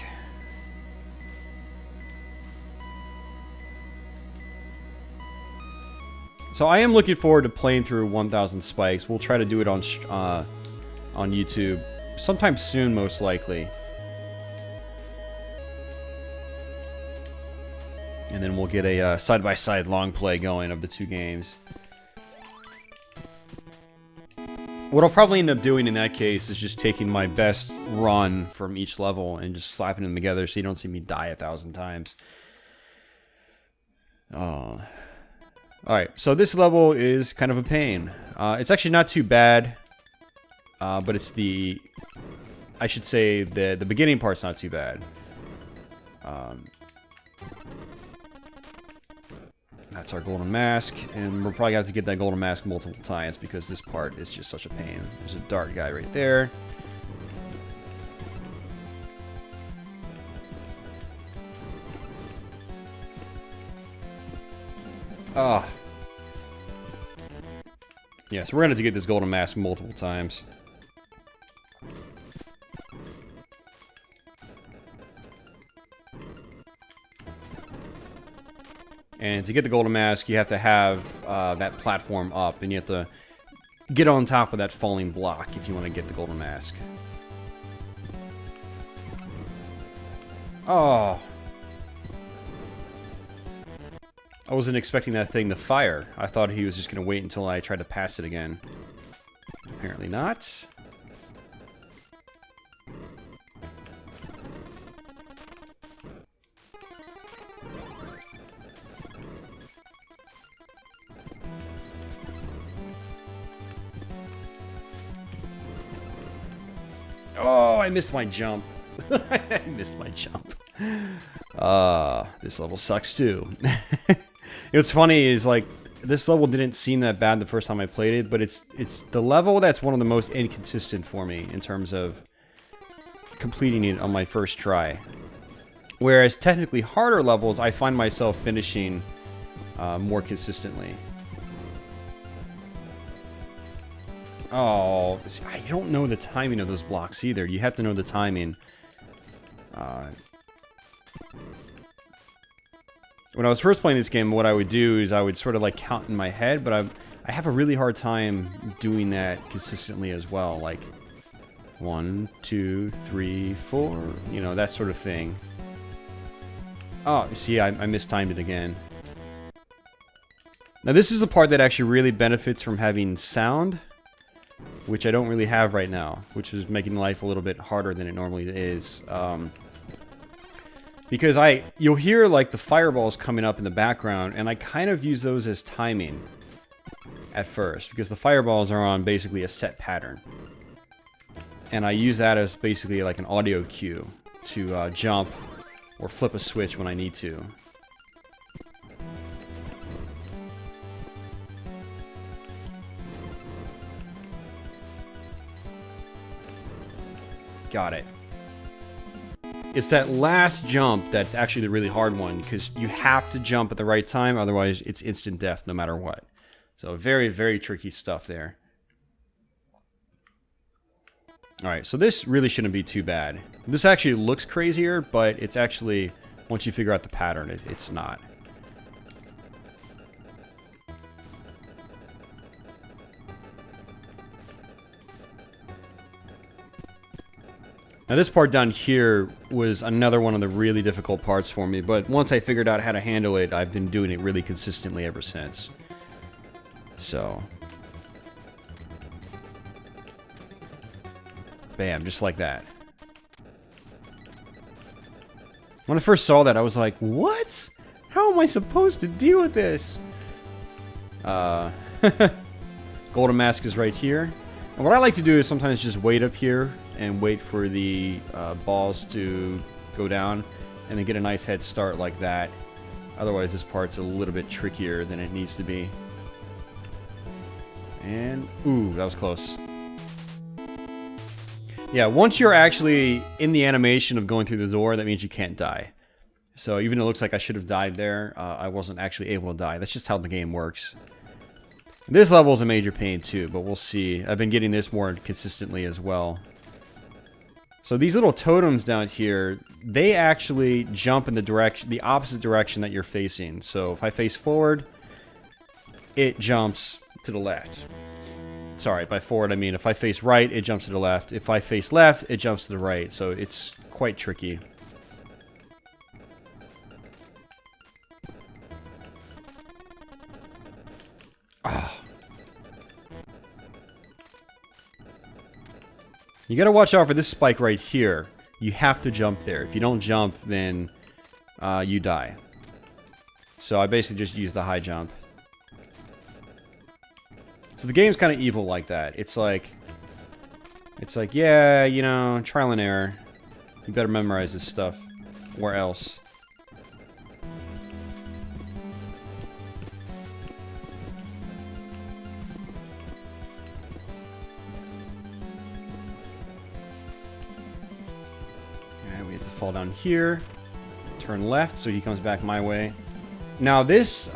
So I am looking forward to playing through 1000 spikes. We'll try to do it on on YouTube sometime soon, most likely. And then we'll get a side-by-side long play going of the two games. What I'll probably end up doing in that case is just taking my best run from each level and just slapping them together so you don't see me die 1,000 times. Alright, so this level is kind of a pain. It's actually not too bad, but it's the... I should say the beginning part's not too bad. That's our golden mask, and we're probably going to have to get that golden mask multiple times because this part is just such a pain. There's a dart guy right there. Ah. Yeah, so we're going to have to get this golden mask multiple times. And to get the golden mask, you have to have that platform up, and you have to get on top of that falling block if you want to get the golden mask. Oh. I wasn't expecting that thing to fire. I thought he was just going to wait until I tried to pass it again. Apparently not. Oh, I missed my jump. I missed my jump. This level sucks too. What's funny is, like, this level didn't seem that bad the first time I played it, but it's the level that's one of the most inconsistent for me in terms of completing it on my first try. Whereas technically harder levels, I find myself finishing more consistently. Oh, see, I don't know the timing of those blocks either. You have to know the timing. When I was first playing this game, what I would do is I would sort of like count in my head, but I have a really hard time doing that consistently as well. Like 1, 2, 3, 4, you know, that sort of thing. Oh, see, I mistimed it again. Now this is the part that actually really benefits from having sound, which I don't really have right now, which is making life a little bit harder than it normally is. Because you'll hear like the fireballs coming up in the background, and I kind of use those as timing at first, because the fireballs are on basically a set pattern. And I use that as basically like an audio cue to jump or flip a switch when I need to. Got it. It's that last jump that's actually the really hard one, because you have to jump at the right time, otherwise it's instant death no matter what. So very, very tricky stuff there. Alright, so this really shouldn't be too bad. This actually looks crazier, but it's actually, once you figure out the pattern, it's not. Now this part down here was another one of the really difficult parts for me, but once I figured out how to handle it, I've been doing it really consistently ever since. So. Bam, just like that. When I first saw that, I was like, what? How am I supposed to deal with this? Golden mask is right here. And what I like to do is sometimes just wait up here and wait for the balls to go down and then get a nice head start like that. Otherwise this part's a little bit trickier than it needs to be. And, ooh, that was close. Yeah, once you're actually in the animation of going through the door, that means you can't die. So even though it looks like I should have died there, I wasn't actually able to die. That's just how the game works. This level is a major pain too, but we'll see. I've been getting this more consistently as well. So these little totems down here, they actually jump in the opposite direction that you're facing. So if I face forward, it jumps to the left. Sorry, by forward I mean if I face right, it jumps to the left. If I face left, it jumps to the right. So it's quite tricky. Ah. You gotta watch out for this spike right here. You have to jump there. If you don't jump, then you die. So I basically just use the high jump. So the game's kind of evil like that. It's like, yeah, you know, trial and error. You better memorize this stuff, or else. Alright, we have to fall down here. Turn left so he comes back my way. Now this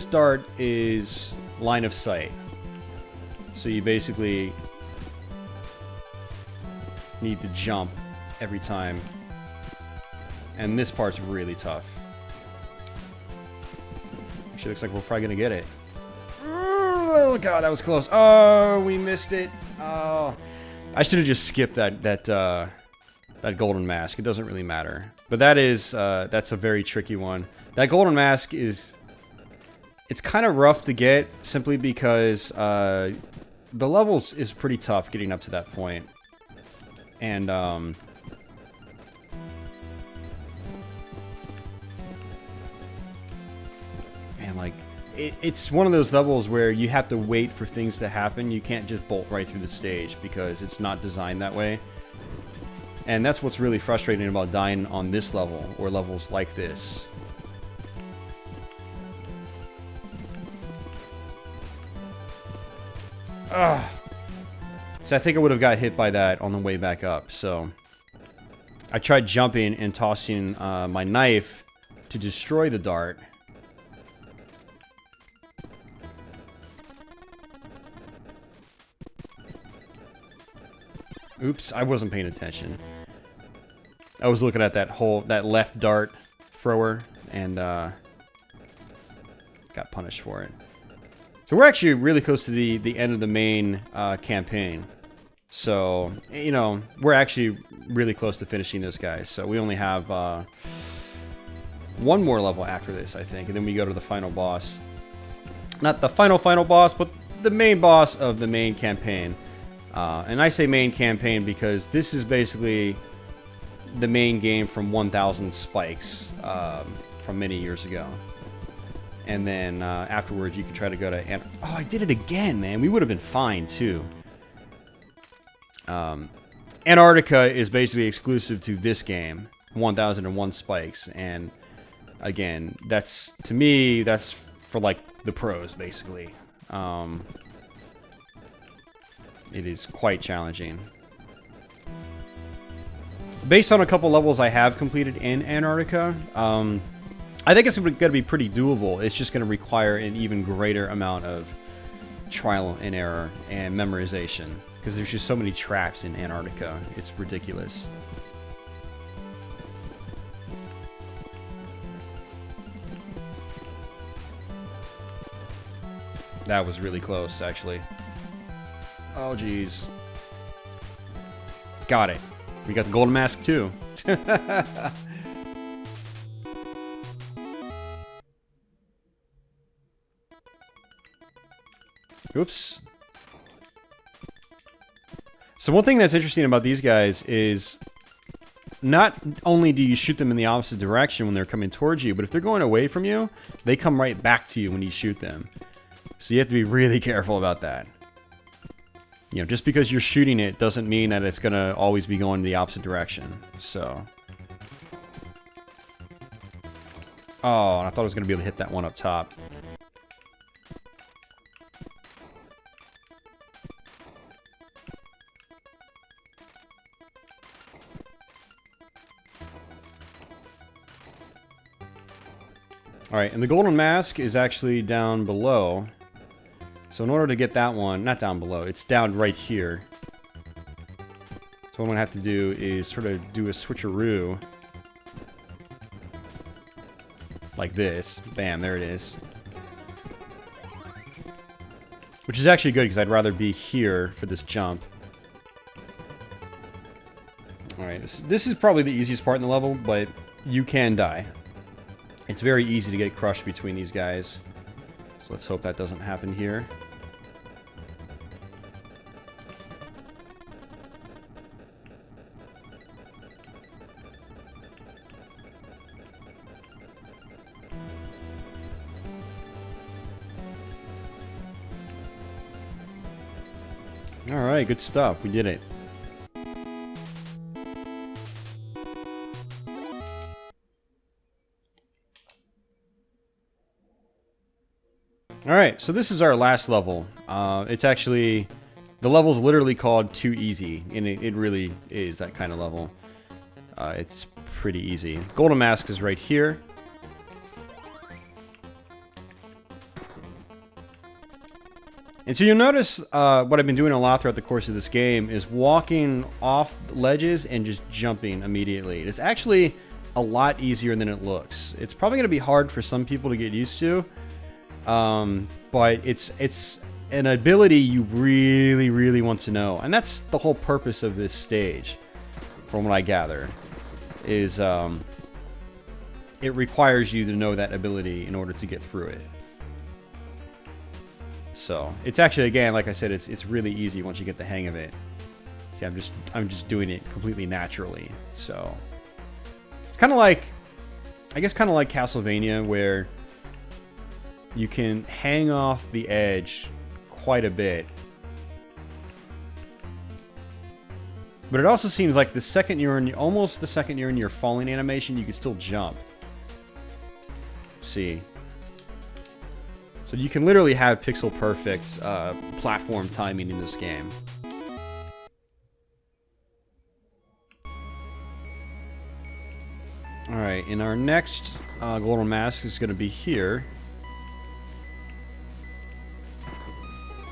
dart is line of sight. So you basically need to jump every time. And this part's really tough. Actually looks like we're probably gonna get it. Oh god, that was close. Oh, we missed it. Oh, I should have just skipped that golden mask. It doesn't really matter. But that's a very tricky one. That golden mask it's kind of rough to get simply because the levels is pretty tough getting up to that point. And man, like it's one of those levels where you have to wait for things to happen. You can't just bolt right through the stage because it's not designed that way. And that's what's really frustrating about dying on this level or levels like this. Ugh. So I think I would have got hit by that on the way back up. So I tried jumping and tossing my knife to destroy the dart. Oops, I wasn't paying attention. I was looking at that left dart thrower and got punished for it. So we're actually really close to the end of the main campaign. So, you know, we're actually really close to finishing this, guys. So we only have one more level after this, I think. And then we go to the final boss. Not the final boss, but the main boss of the main campaign. And I say main campaign because this is basically the main game from 1000 Spikes from many years ago. And then afterwards, you can try to go to... Oh, I did it again, man. We would have been fine, too. Antarctica is basically exclusive to this game, 1001 Spikes. And again, that's, to me, that's for, like, the pros, basically. It is quite challenging. Based on a couple levels I have completed in Antarctica, I think it's going to be pretty doable. It's just going to require an even greater amount of trial and error and memorization. Because there's just so many traps in Antarctica. It's ridiculous. That was really close, actually. Oh, jeez. Got it. We got the golden mask, too. Oops. So one thing that's interesting about these guys is not only do you shoot them in the opposite direction when they're coming towards you, but if they're going away from you, they come right back to you when you shoot them. So you have to be really careful about that. You know, just because you're shooting it doesn't mean that it's going to always be going the opposite direction. So. Oh, I thought I was going to be able to hit that one up top. Alright, and the golden mask is actually down below. So in order to get that one, not down below, it's down right here. So what I'm going to have to do is sort of do a switcheroo. Like this. Bam, there it is. which is actually good because I'd rather be here for this jump. Alright, this is probably the easiest part in the level, but you can die. It's very easy to get crushed between these guys. So let's hope that doesn't happen here. Alright, good stuff. We did it. Alright, so this is our last level. It's actually... The level's literally called Too Easy, and it really is that kind of level. It's pretty easy. Golden Mask is right here. And so you'll notice what I've been doing a lot throughout the course of this game is walking off ledges and just jumping immediately. It's actually a lot easier than it looks. It's probably going to be hard for some people to get used to, but it's an ability you really, really want to know. And that's the whole purpose of this stage, from what I gather, is it requires you to know that ability in order to get through it. So it's actually, again, like I said, it's really easy once you get the hang of it. See, I'm just doing it completely naturally. So it's kind of like, I guess, kind of like Castlevania, where you can hang off the edge quite a bit. But it also seems like the second you're in, almost the second you're in your falling animation, you can still jump. See. So you can literally have pixel perfect platform timing in this game. Alright, and our next Golden Mask is going to be here.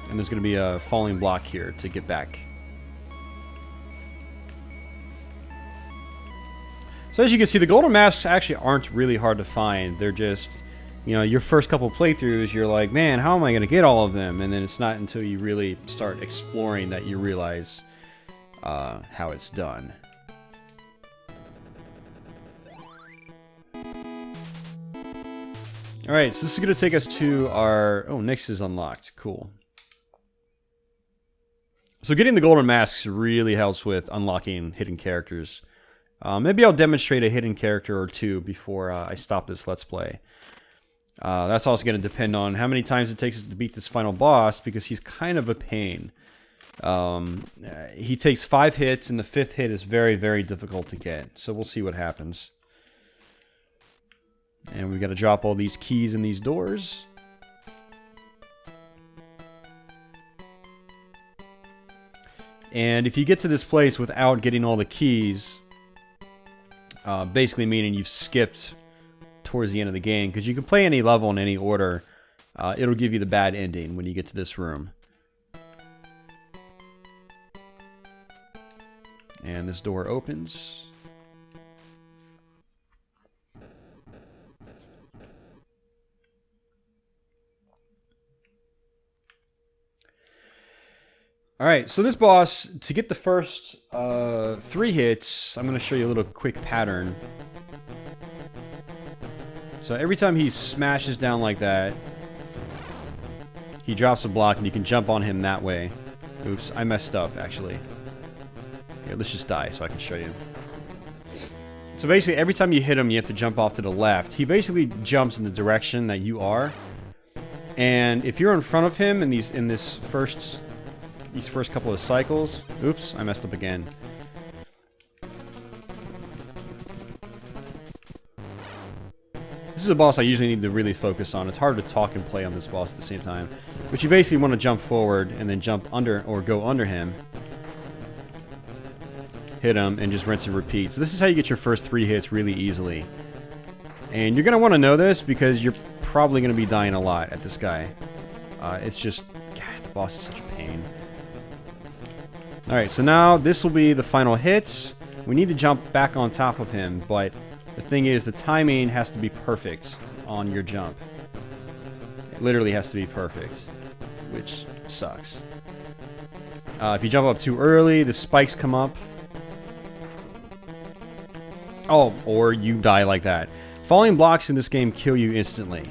And there's going to be a falling block here to get back. So as you can see, the Golden Masks actually aren't really hard to find. They're just... You know, your first couple playthroughs, you're like, man, how am I going to get all of them? And then it's not until you really start exploring that you realize how it's done. Alright, so this is going to take us to our... Oh, Nyx is unlocked. Cool. So getting the Golden Masks really helps with unlocking hidden characters. Maybe I'll demonstrate a hidden character or two before I stop this Let's Play. That's also going to depend on how many times it takes us to beat this final boss, because he's kind of a pain. He takes 5 hits, and the 5th hit is very, very difficult to get. So we'll see what happens. And we've got to drop all these keys in these doors. And if you get to this place without getting all the keys, basically meaning you've skipped towards the end of the game, because you can play any level in any order, it'll give you the bad ending when you get to this room. And this door opens. Alright, so this boss, to get the first 3 hits, I'm going to show you a little quick pattern. So every time he smashes down like that, he drops a block, and you can jump on him that way. Oops, I messed up, actually. Okay, let's just die so I can show you. So basically, every time you hit him, you have to jump off to the left. He basically jumps in the direction that you are. And if you're in front of him in these first couple of cycles... Oops, I messed up again. This is a boss I usually need to really focus on. It's hard to talk and play on this boss at the same time. But you basically want to jump forward and then jump under or go under him. Hit him and just rinse and repeat. So this is how you get your first 3 hits really easily. And you're going to want to know this because you're probably going to be dying a lot at this guy. It's just... God, the boss is such a pain. Alright, so now this will be the final hits. We need to jump back on top of him, but... The thing is, the timing has to be perfect on your jump. It literally has to be perfect. which sucks. If you jump up too early, the spikes come up. Oh, or you die like that. Falling blocks in this game kill you instantly.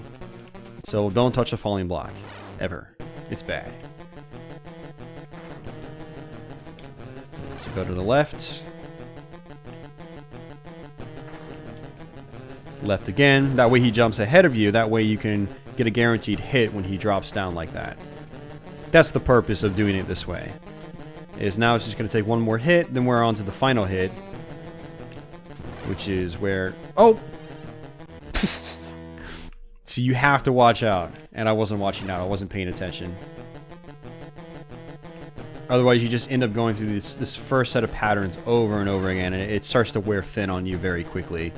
So don't touch a falling block. Ever. It's bad. So go to the left. Left again. That way he jumps ahead of you. That way you can get a guaranteed hit when he drops down like that. That's the purpose of doing it this way. Is now it's just going to take one more hit, then we're on to the final hit. Which is where... Oh! So you have to watch out. And I wasn't watching out. I wasn't paying attention. Otherwise, you just end up going through this first set of patterns over and over again. And it starts to wear thin on you very quickly.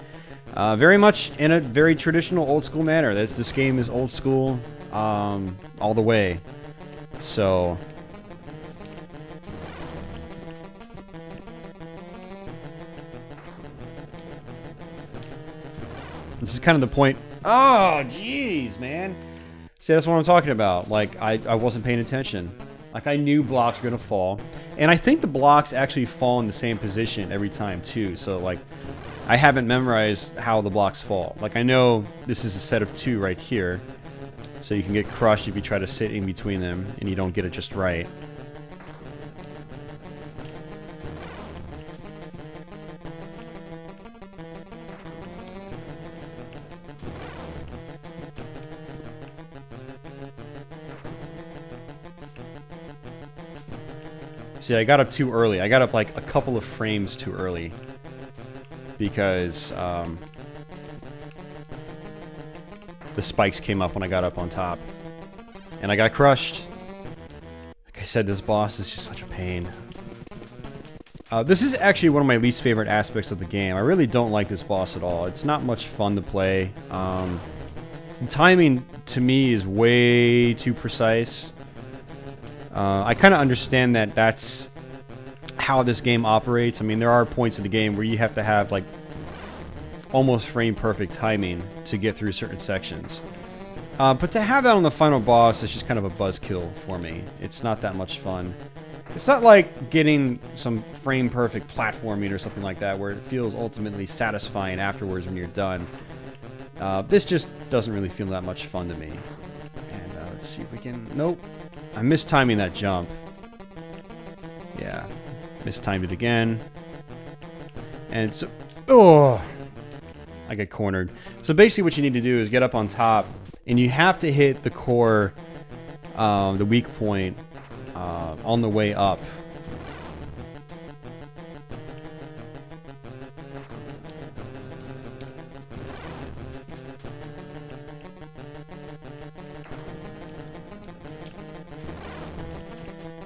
Very much in a very traditional old school manner. This game is old school all the way. So... This is kind of the point. Oh, jeez, man. See, that's what I'm talking about. Like, I wasn't paying attention. Like, I knew blocks were going to fall. And I think the blocks actually fall in the same position every time, too. So, like, I haven't memorized how the blocks fall. Like, I know this is a set of 2 right here. So you can get crushed if you try to sit in between them and you don't get it just right. See, I got up too early. I got up like a couple of frames too early. Because the spikes came up when I got up on top. And I got crushed. Like I said, this boss is just such a pain. This is actually one of my least favorite aspects of the game. I really don't like this boss at all. It's not much fun to play. Timing, to me, is way too precise. I kind of understand that that's how this game operates. I mean, there are points in the game where you have to have, like, almost frame-perfect timing to get through certain sections. But to have that on the final boss is just kind of a buzzkill for me. It's not that much fun. It's not like getting some frame-perfect platforming or something like that, where it feels ultimately satisfying afterwards when you're done. This just doesn't really feel that much fun to me. And let's see if we can... Nope. I'm mistiming that jump. Yeah. Mistimed it again. And so... Oh! I get cornered. So basically what you need to do is get up on top, and you have to hit the core, the weak point, on the way up.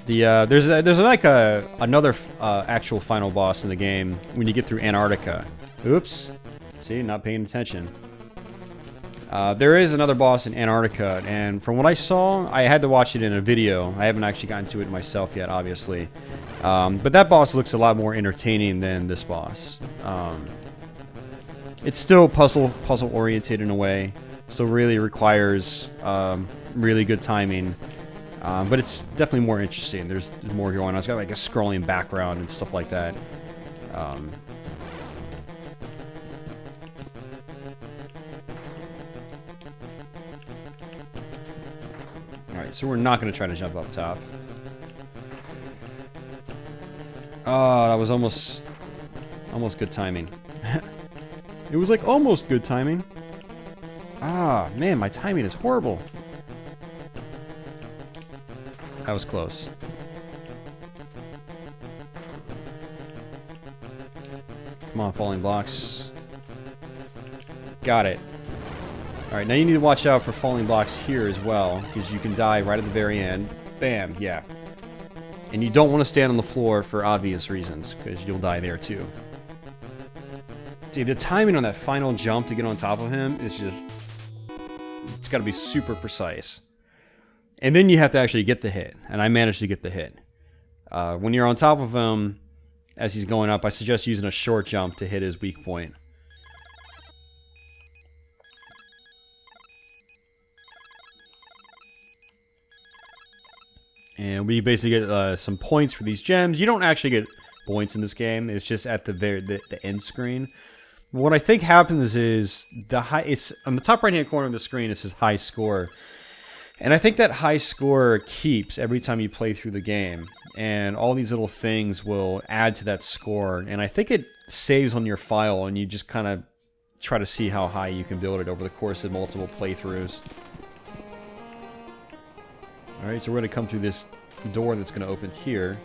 There's like another actual final boss in the game when you get through Antarctica. Oops. See, not paying attention. There is another boss in Antarctica, and from what I saw, I had to watch it in a video. I haven't actually gotten to it myself yet, obviously. But that boss looks a lot more entertaining than this boss. It's still puzzle oriented in a way, so really requires really good timing. But it's definitely more interesting. There's more going on. It's got like a scrolling background and stuff like that. Alright, so we're not going to try to jump up top. Oh, that was almost good timing. It was like almost good timing. Ah, man, my timing is horrible. That was close. Come on, falling blocks. Got it. Alright, now you need to watch out for falling blocks here as well, because you can die right at the very end. Bam, yeah. And you don't want to stand on the floor for obvious reasons, because you'll die there too. See, the timing on that final jump to get on top of him is just... It's got to be super precise. And then you have to actually get the hit, and I managed to get the hit. When you're on top of him, as he's going up, I suggest using a short jump to hit his weak point. And we basically get some points for these gems. You don't actually get points in this game. It's just at the end screen. What I think happens is it's on the top right hand corner of the screen. It says high score, and I think that high score keeps every time you play through the game. And all these little things will add to that score. And I think it saves on your file, and you just kind of try to see how high you can build it over the course of multiple playthroughs. Alright, so we're going to come through this door that's going to open here.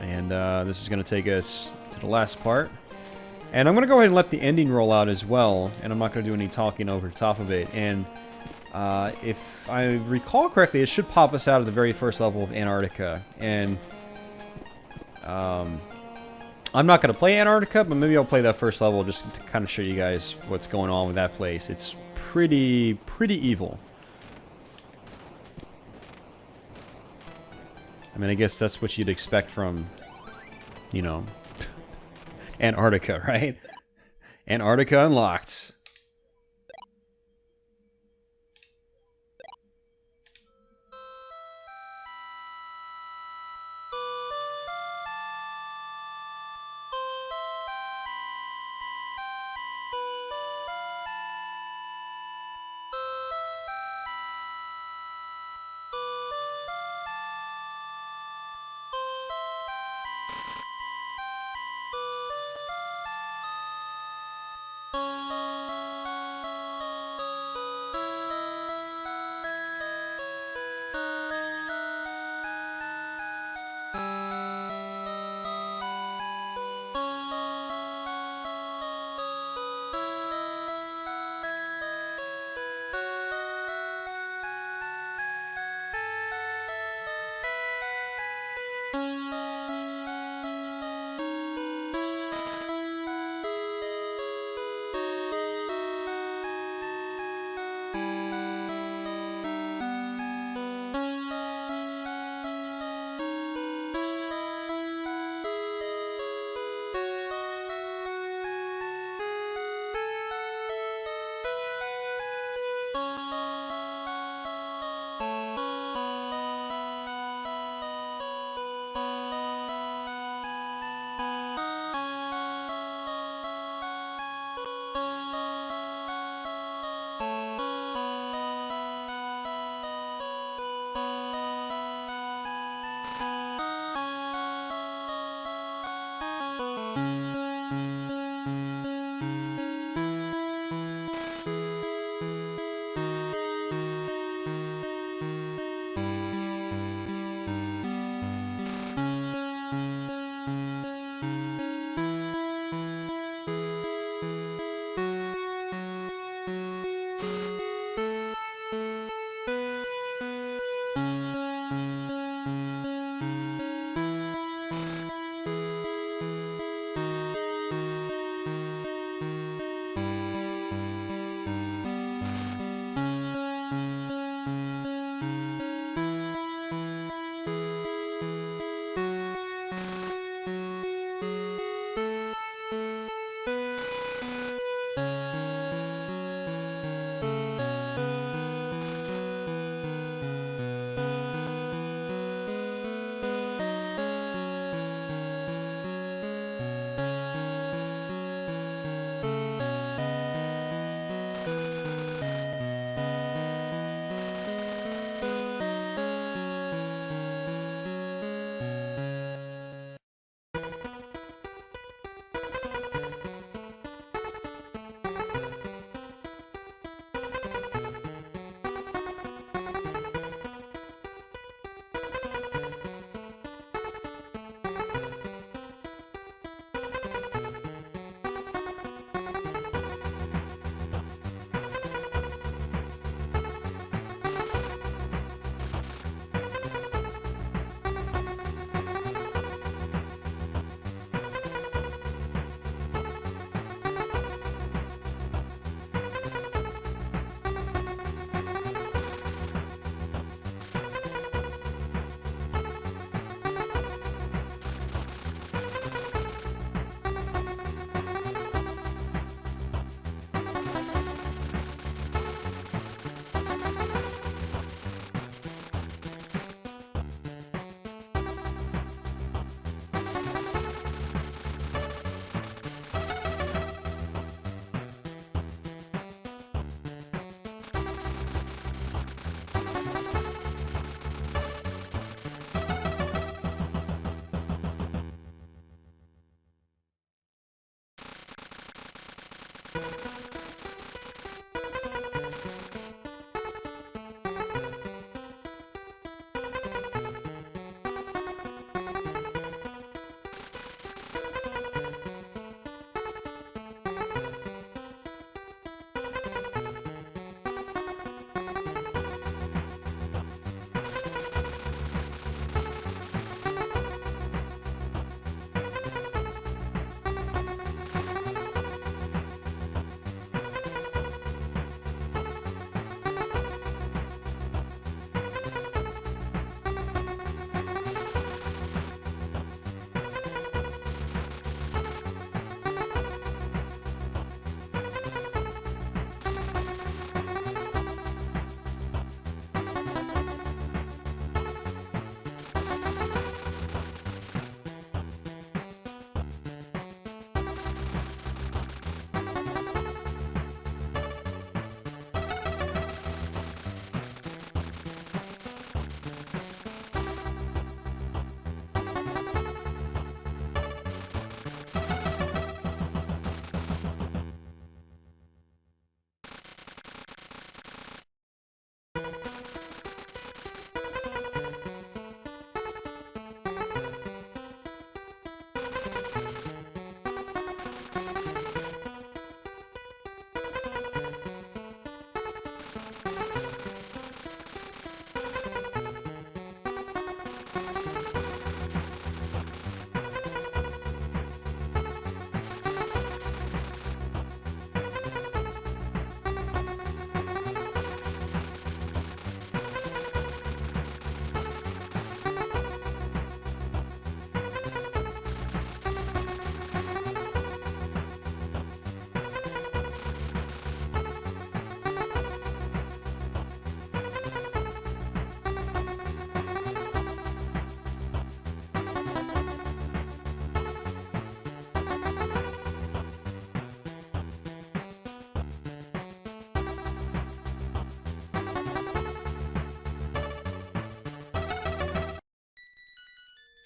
And this is going to take us to the last part. And I'm going to go ahead and let the ending roll out as well. And I'm not going to do any talking over the top of it. And if I recall correctly, it should pop us out of the very first level of Antarctica. And I'm not going to play Antarctica, but maybe I'll play that first level just to kind of show you guys what's going on with that place. It's pretty evil. I mean, I guess that's what you'd expect from, you know, Antarctica, right? Antarctica unlocked.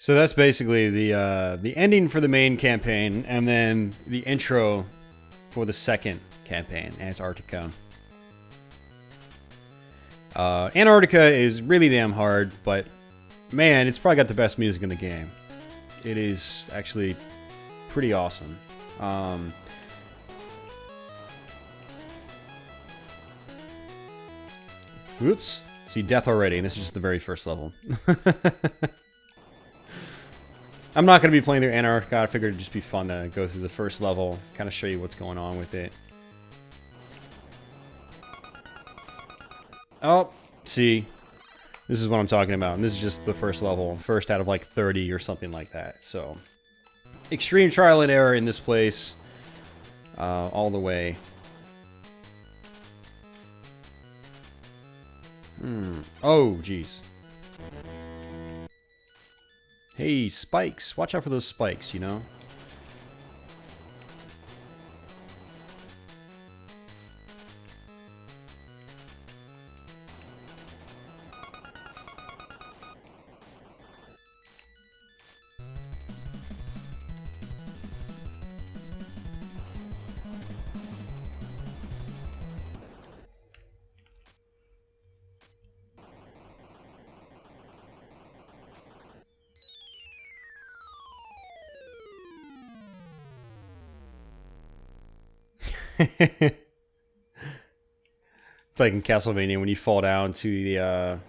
So that's basically the ending for the main campaign, and then the intro for the second campaign, Antarctica. Antarctica is really damn hard, but man, it's probably got the best music in the game. It is actually pretty awesome. Oops. See, death already, and this is just the very first level. I'm not going to be playing through Antarctica. I figured it'd just be fun to go through the first level, kind of show you what's going on with it. Oh, see, this is what I'm talking about, and this is just the first level, first out of like 30 or something like that. So, extreme trial and error in this place, all the way. Oh, jeez. Hey, spikes. Watch out for those spikes, you know? It's like in Castlevania when you fall down to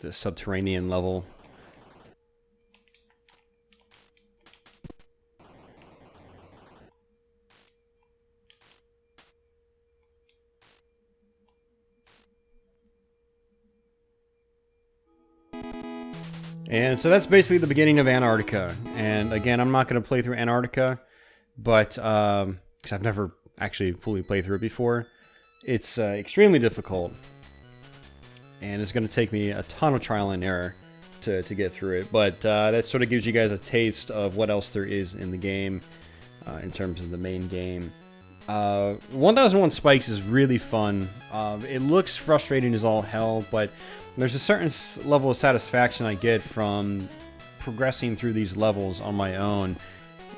the subterranean level. And so that's basically the beginning of Antarctica. And again, I'm not going to play through Antarctica, but because I've never actually fully played through it before. It's extremely difficult, and it's going to take me a ton of trial and error to get through it. But that sort of gives you guys a taste of what else there is in the game in terms of the main game. 1001 Spikes is really fun. It looks frustrating as all hell, but there's a certain level of satisfaction I get from progressing through these levels on my own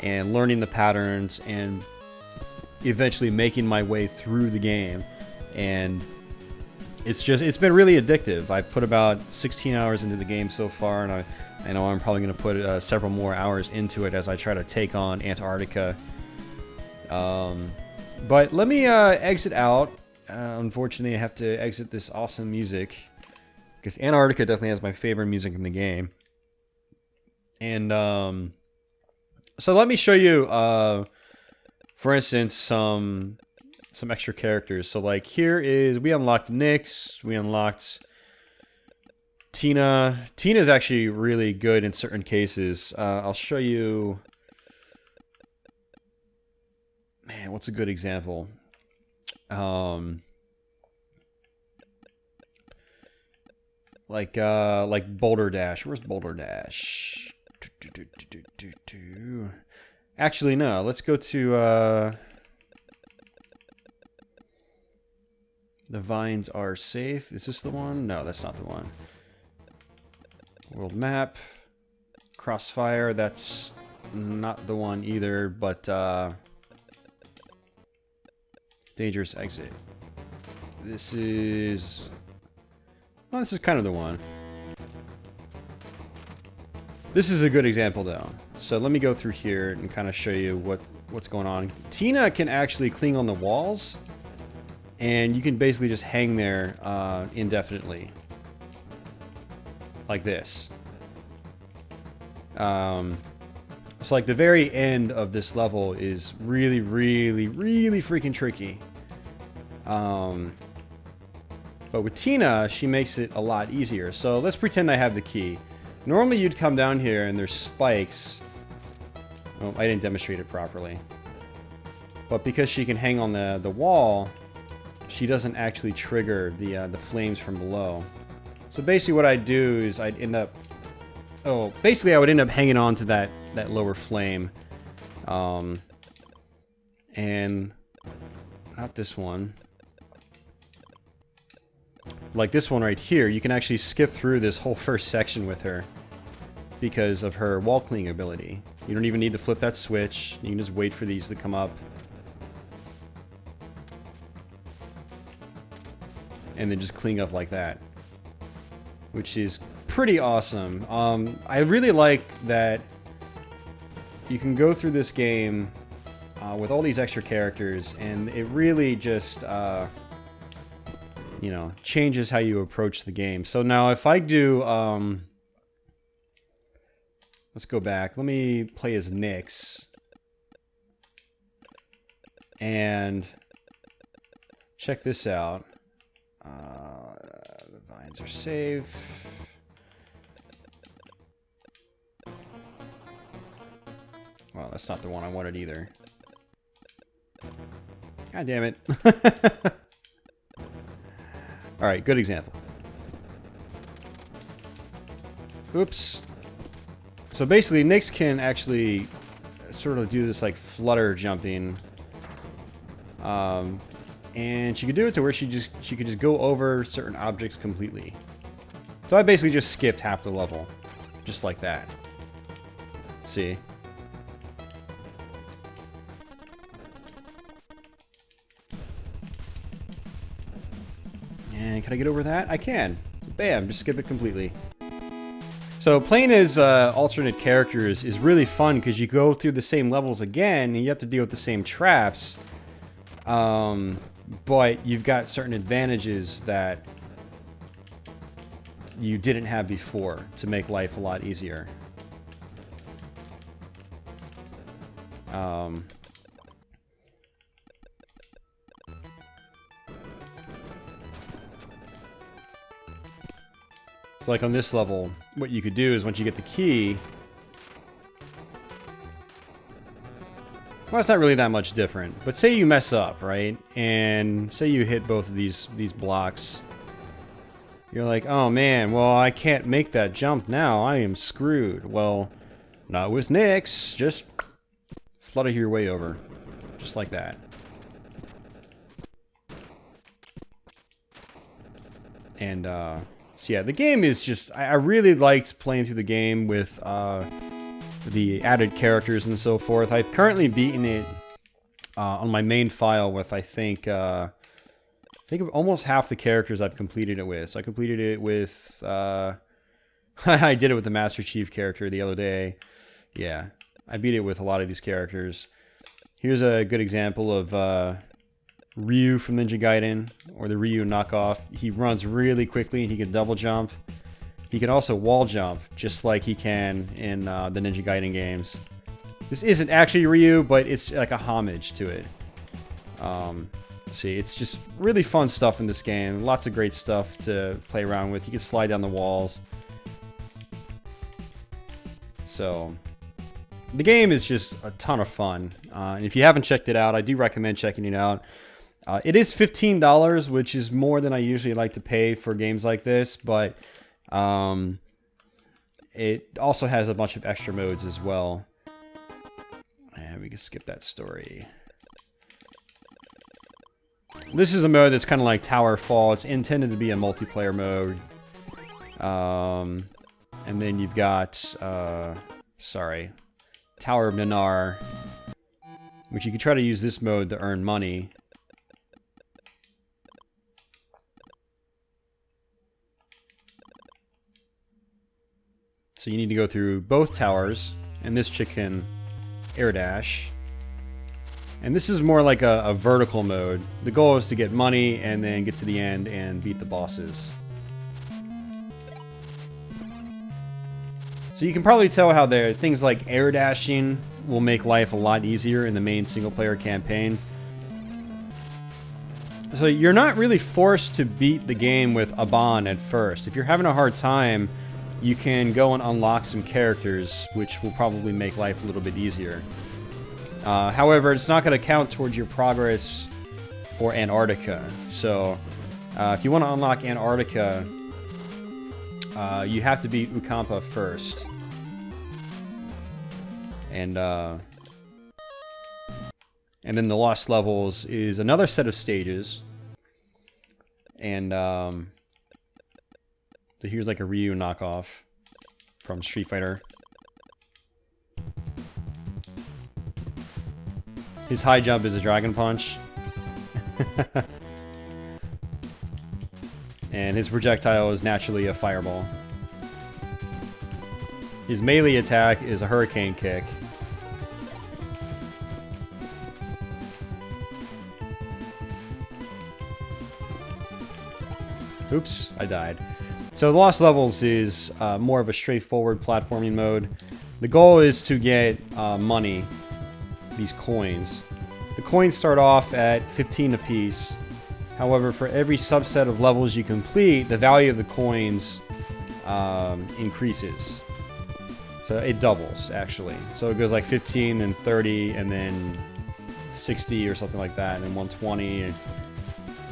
and learning the patterns and eventually making my way through the game. And it's been really addictive. I've put about 16 hours into the game so far, and I know I'm probably going to put several more hours into it as I try to take on Antarctica. But let me exit out. Unfortunately, I have to exit this awesome music, because Antarctica definitely has my favorite music in the game. And so let me show you, for instance, some extra characters. So like here is, we unlocked Nyx, we unlocked Tina. Tina's actually really good in certain cases. I'll show you. Man, what's a good example? Like Boulder Dash. Where's Boulder Dash? Actually, no. Let's go to the vines are safe. Is this the one? No, that's not the one. World map. Crossfire. That's not the one either. But dangerous exit. This is. Well, this is kind of the one. This is a good example, though. So let me go through here and kind of show you what's going on. Tina can actually cling on the walls, and you can basically just hang there indefinitely, like this. So like the very end of this level is really, really, really freaking tricky. But with Tina, she makes it a lot easier. So let's pretend I have the key. Normally you'd come down here and there's spikes. Oh, I didn't demonstrate it properly. But because she can hang on the wall, she doesn't actually trigger the flames from below. So basically what I'd do is I'd end up... Oh, basically I would end up hanging on to that lower flame. And... Not this one. Like this one right here, you can actually skip through this whole first section with her because of her wall cleaning ability. You don't even need to flip that switch. You can just wait for these to come up. And then just clean up like that. Which is pretty awesome. I really like that you can go through this game with all these extra characters, and it really just, you know, changes how you approach the game. So now if I do, let's go back. Let me play as Nyx. And check this out. The vines are safe. Well, that's not the one I wanted either. God damn it. Alright, good example. Oops. So basically, Nyx can actually sort of do this like flutter jumping. And she could do it to where she could just go over certain objects completely. So I basically just skipped half the level. Just like that. See? And can I get over that? I can. Bam, just skip it completely. So playing as alternate characters is really fun because you go through the same levels again and you have to deal with the same traps. But you've got certain advantages that you didn't have before to make life a lot easier. So like on this level, what you could do is once you get the key, well, it's not really that much different. But say you mess up, right? And say you hit both of these blocks. You're like, oh man, well, I can't make that jump now. I am screwed. Well, not with Nyx. Just flutter your way over. Just like that. And, so yeah, the game is just... I really liked playing through the game with, the added characters and so forth. I've currently beaten it on my main file with, I think almost half the characters I've completed it with. So I completed it with, I did it with the Master Chief character the other day. Yeah, I beat it with a lot of these characters. Here's a good example of Ryu from Ninja Gaiden, or the Ryu knockoff. He runs really quickly and he can double jump. He can also wall jump, just like he can in the Ninja Gaiden games. This isn't actually Ryu, but it's like a homage to it. See, it's just really fun stuff in this game. Lots of great stuff to play around with. You can slide down the walls. So, the game is just a ton of fun. And if you haven't checked it out, I do recommend checking it out. It is $15, which is more than I usually like to pay for games like this, but it also has a bunch of extra modes as well. And we can skip that story. This is a mode that's kind of like Tower Fall. It's intended to be a multiplayer mode. And then you've got, Tower of Minar, which you can try to use this mode to earn money. So you need to go through both towers, and this chick can air dash. And this is more like a vertical mode. The goal is to get money and then get to the end and beat the bosses. So you can probably tell how there things like air dashing will make life a lot easier in the main single player campaign. So you're not really forced to beat the game with Aban at first. If you're having a hard time, you can go and unlock some characters, which will probably make life a little bit easier. However, it's not going to count towards your progress for Antarctica. So, if you want to unlock Antarctica, you have to beat Ukampa first. And then the Lost Levels is another set of stages. And So here's like a Ryu knockoff from Street Fighter. His high jump is a dragon punch. And his projectile is naturally a fireball. His melee attack is a hurricane kick. Oops, I died. So Lost Levels is more of a straightforward platforming mode. The goal is to get money, these coins. The coins start off at 15 apiece. However, for every subset of levels you complete, the value of the coins increases. So it doubles, actually. So it goes like 15 and 30 and then 60 or something like that, and then 120.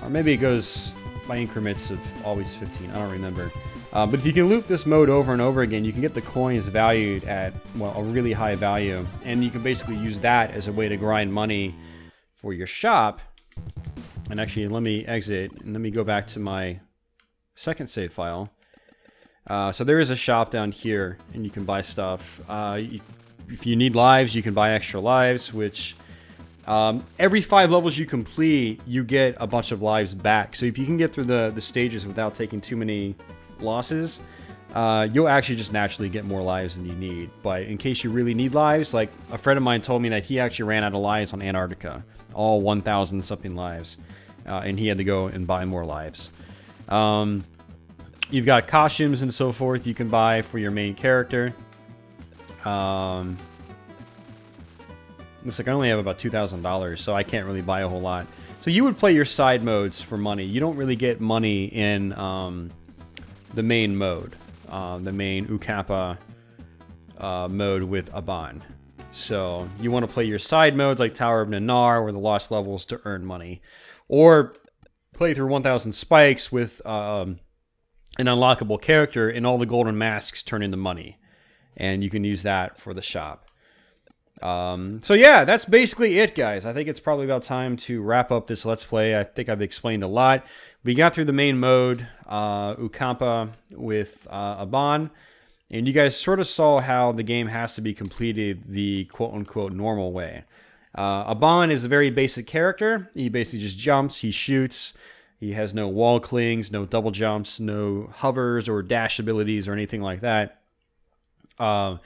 Or maybe it goes by increments of always 15. I don't remember. But if you can loop this mode over and over again, you can get the coins valued at, well, a really high value. And you can basically use that as a way to grind money for your shop. And actually, let me exit and let me go back to my second save file. So there is a shop down here, and you can buy stuff. If you need lives, you can buy extra lives, which every 5 levels you complete, you get a bunch of lives back. So if you can get through the stages without taking too many losses, you'll actually just naturally get more lives than you need. But in case you really need lives, like a friend of mine told me that he actually ran out of lives on Antarctica, all 1,000 something lives, and he had to go and buy more lives. You've got costumes and so forth you can buy for your main character. Looks like I only have about $2,000, so I can't really buy a whole lot. So you would play your side modes for money. You don't really get money in the main mode, the main Ukampa mode with Aban. So you want to play your side modes like Tower of Nanar or the Lost Levels to earn money. Or play through 1,000 spikes with an unlockable character, and all the golden masks turn into money. And you can use that for the shop. So yeah, that's basically it, guys. I think it's probably about time to wrap up this Let's Play. I think I've explained a lot. We got through the main mode, Ukampa with Aban, and you guys sort of saw how the game has to be completed the quote-unquote normal way. Aban is a very basic character. He basically just jumps, he shoots, he has no wall clings, no double jumps, no hovers or dash abilities or anything like that. Yeah,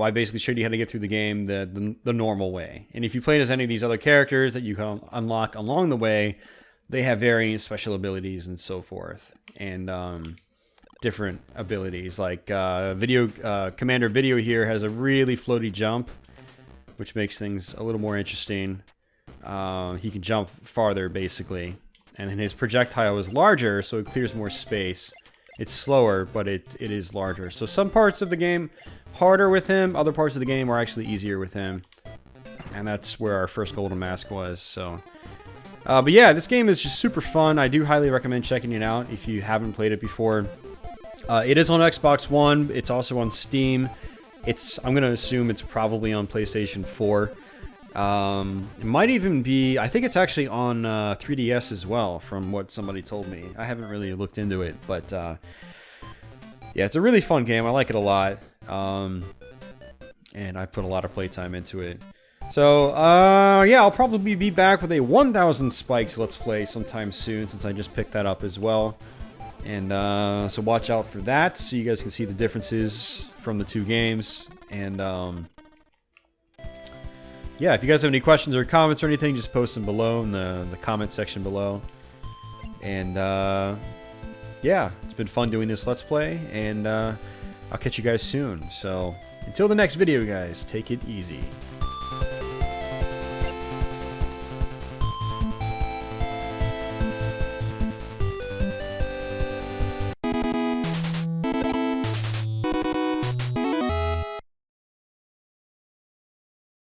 I basically showed you how to get through the game the normal way. And if you played as any of these other characters that you can unlock along the way, they have varying special abilities and so forth. And different abilities. Like Commander Video here has a really floaty jump, which makes things a little more interesting. He can jump farther, basically. And then his projectile is larger, so it clears more space. It's slower, but it is larger. So some parts of the game harder with him, other parts of the game are actually easier with him. And that's where our first golden mask was. So, but yeah, this game is just super fun. I do highly recommend checking it out if you haven't played it before. It is on Xbox One. It's also on Steam. I'm going to assume it's probably on PlayStation 4. It might even be, I think it's actually on 3DS as well, from what somebody told me. I haven't really looked into it, but yeah, it's a really fun game. I like it a lot, and I put a lot of playtime into it. So yeah, I'll probably be back with a 1,000 Spikes Let's Play sometime soon, since I just picked that up as well. And so watch out for that, so you guys can see the differences from the two games. And yeah, if you guys have any questions or comments or anything, just post them below in the comment section below. And yeah, it's been fun doing this Let's Play, and I'll catch you guys soon. So until the next video, guys, take it easy.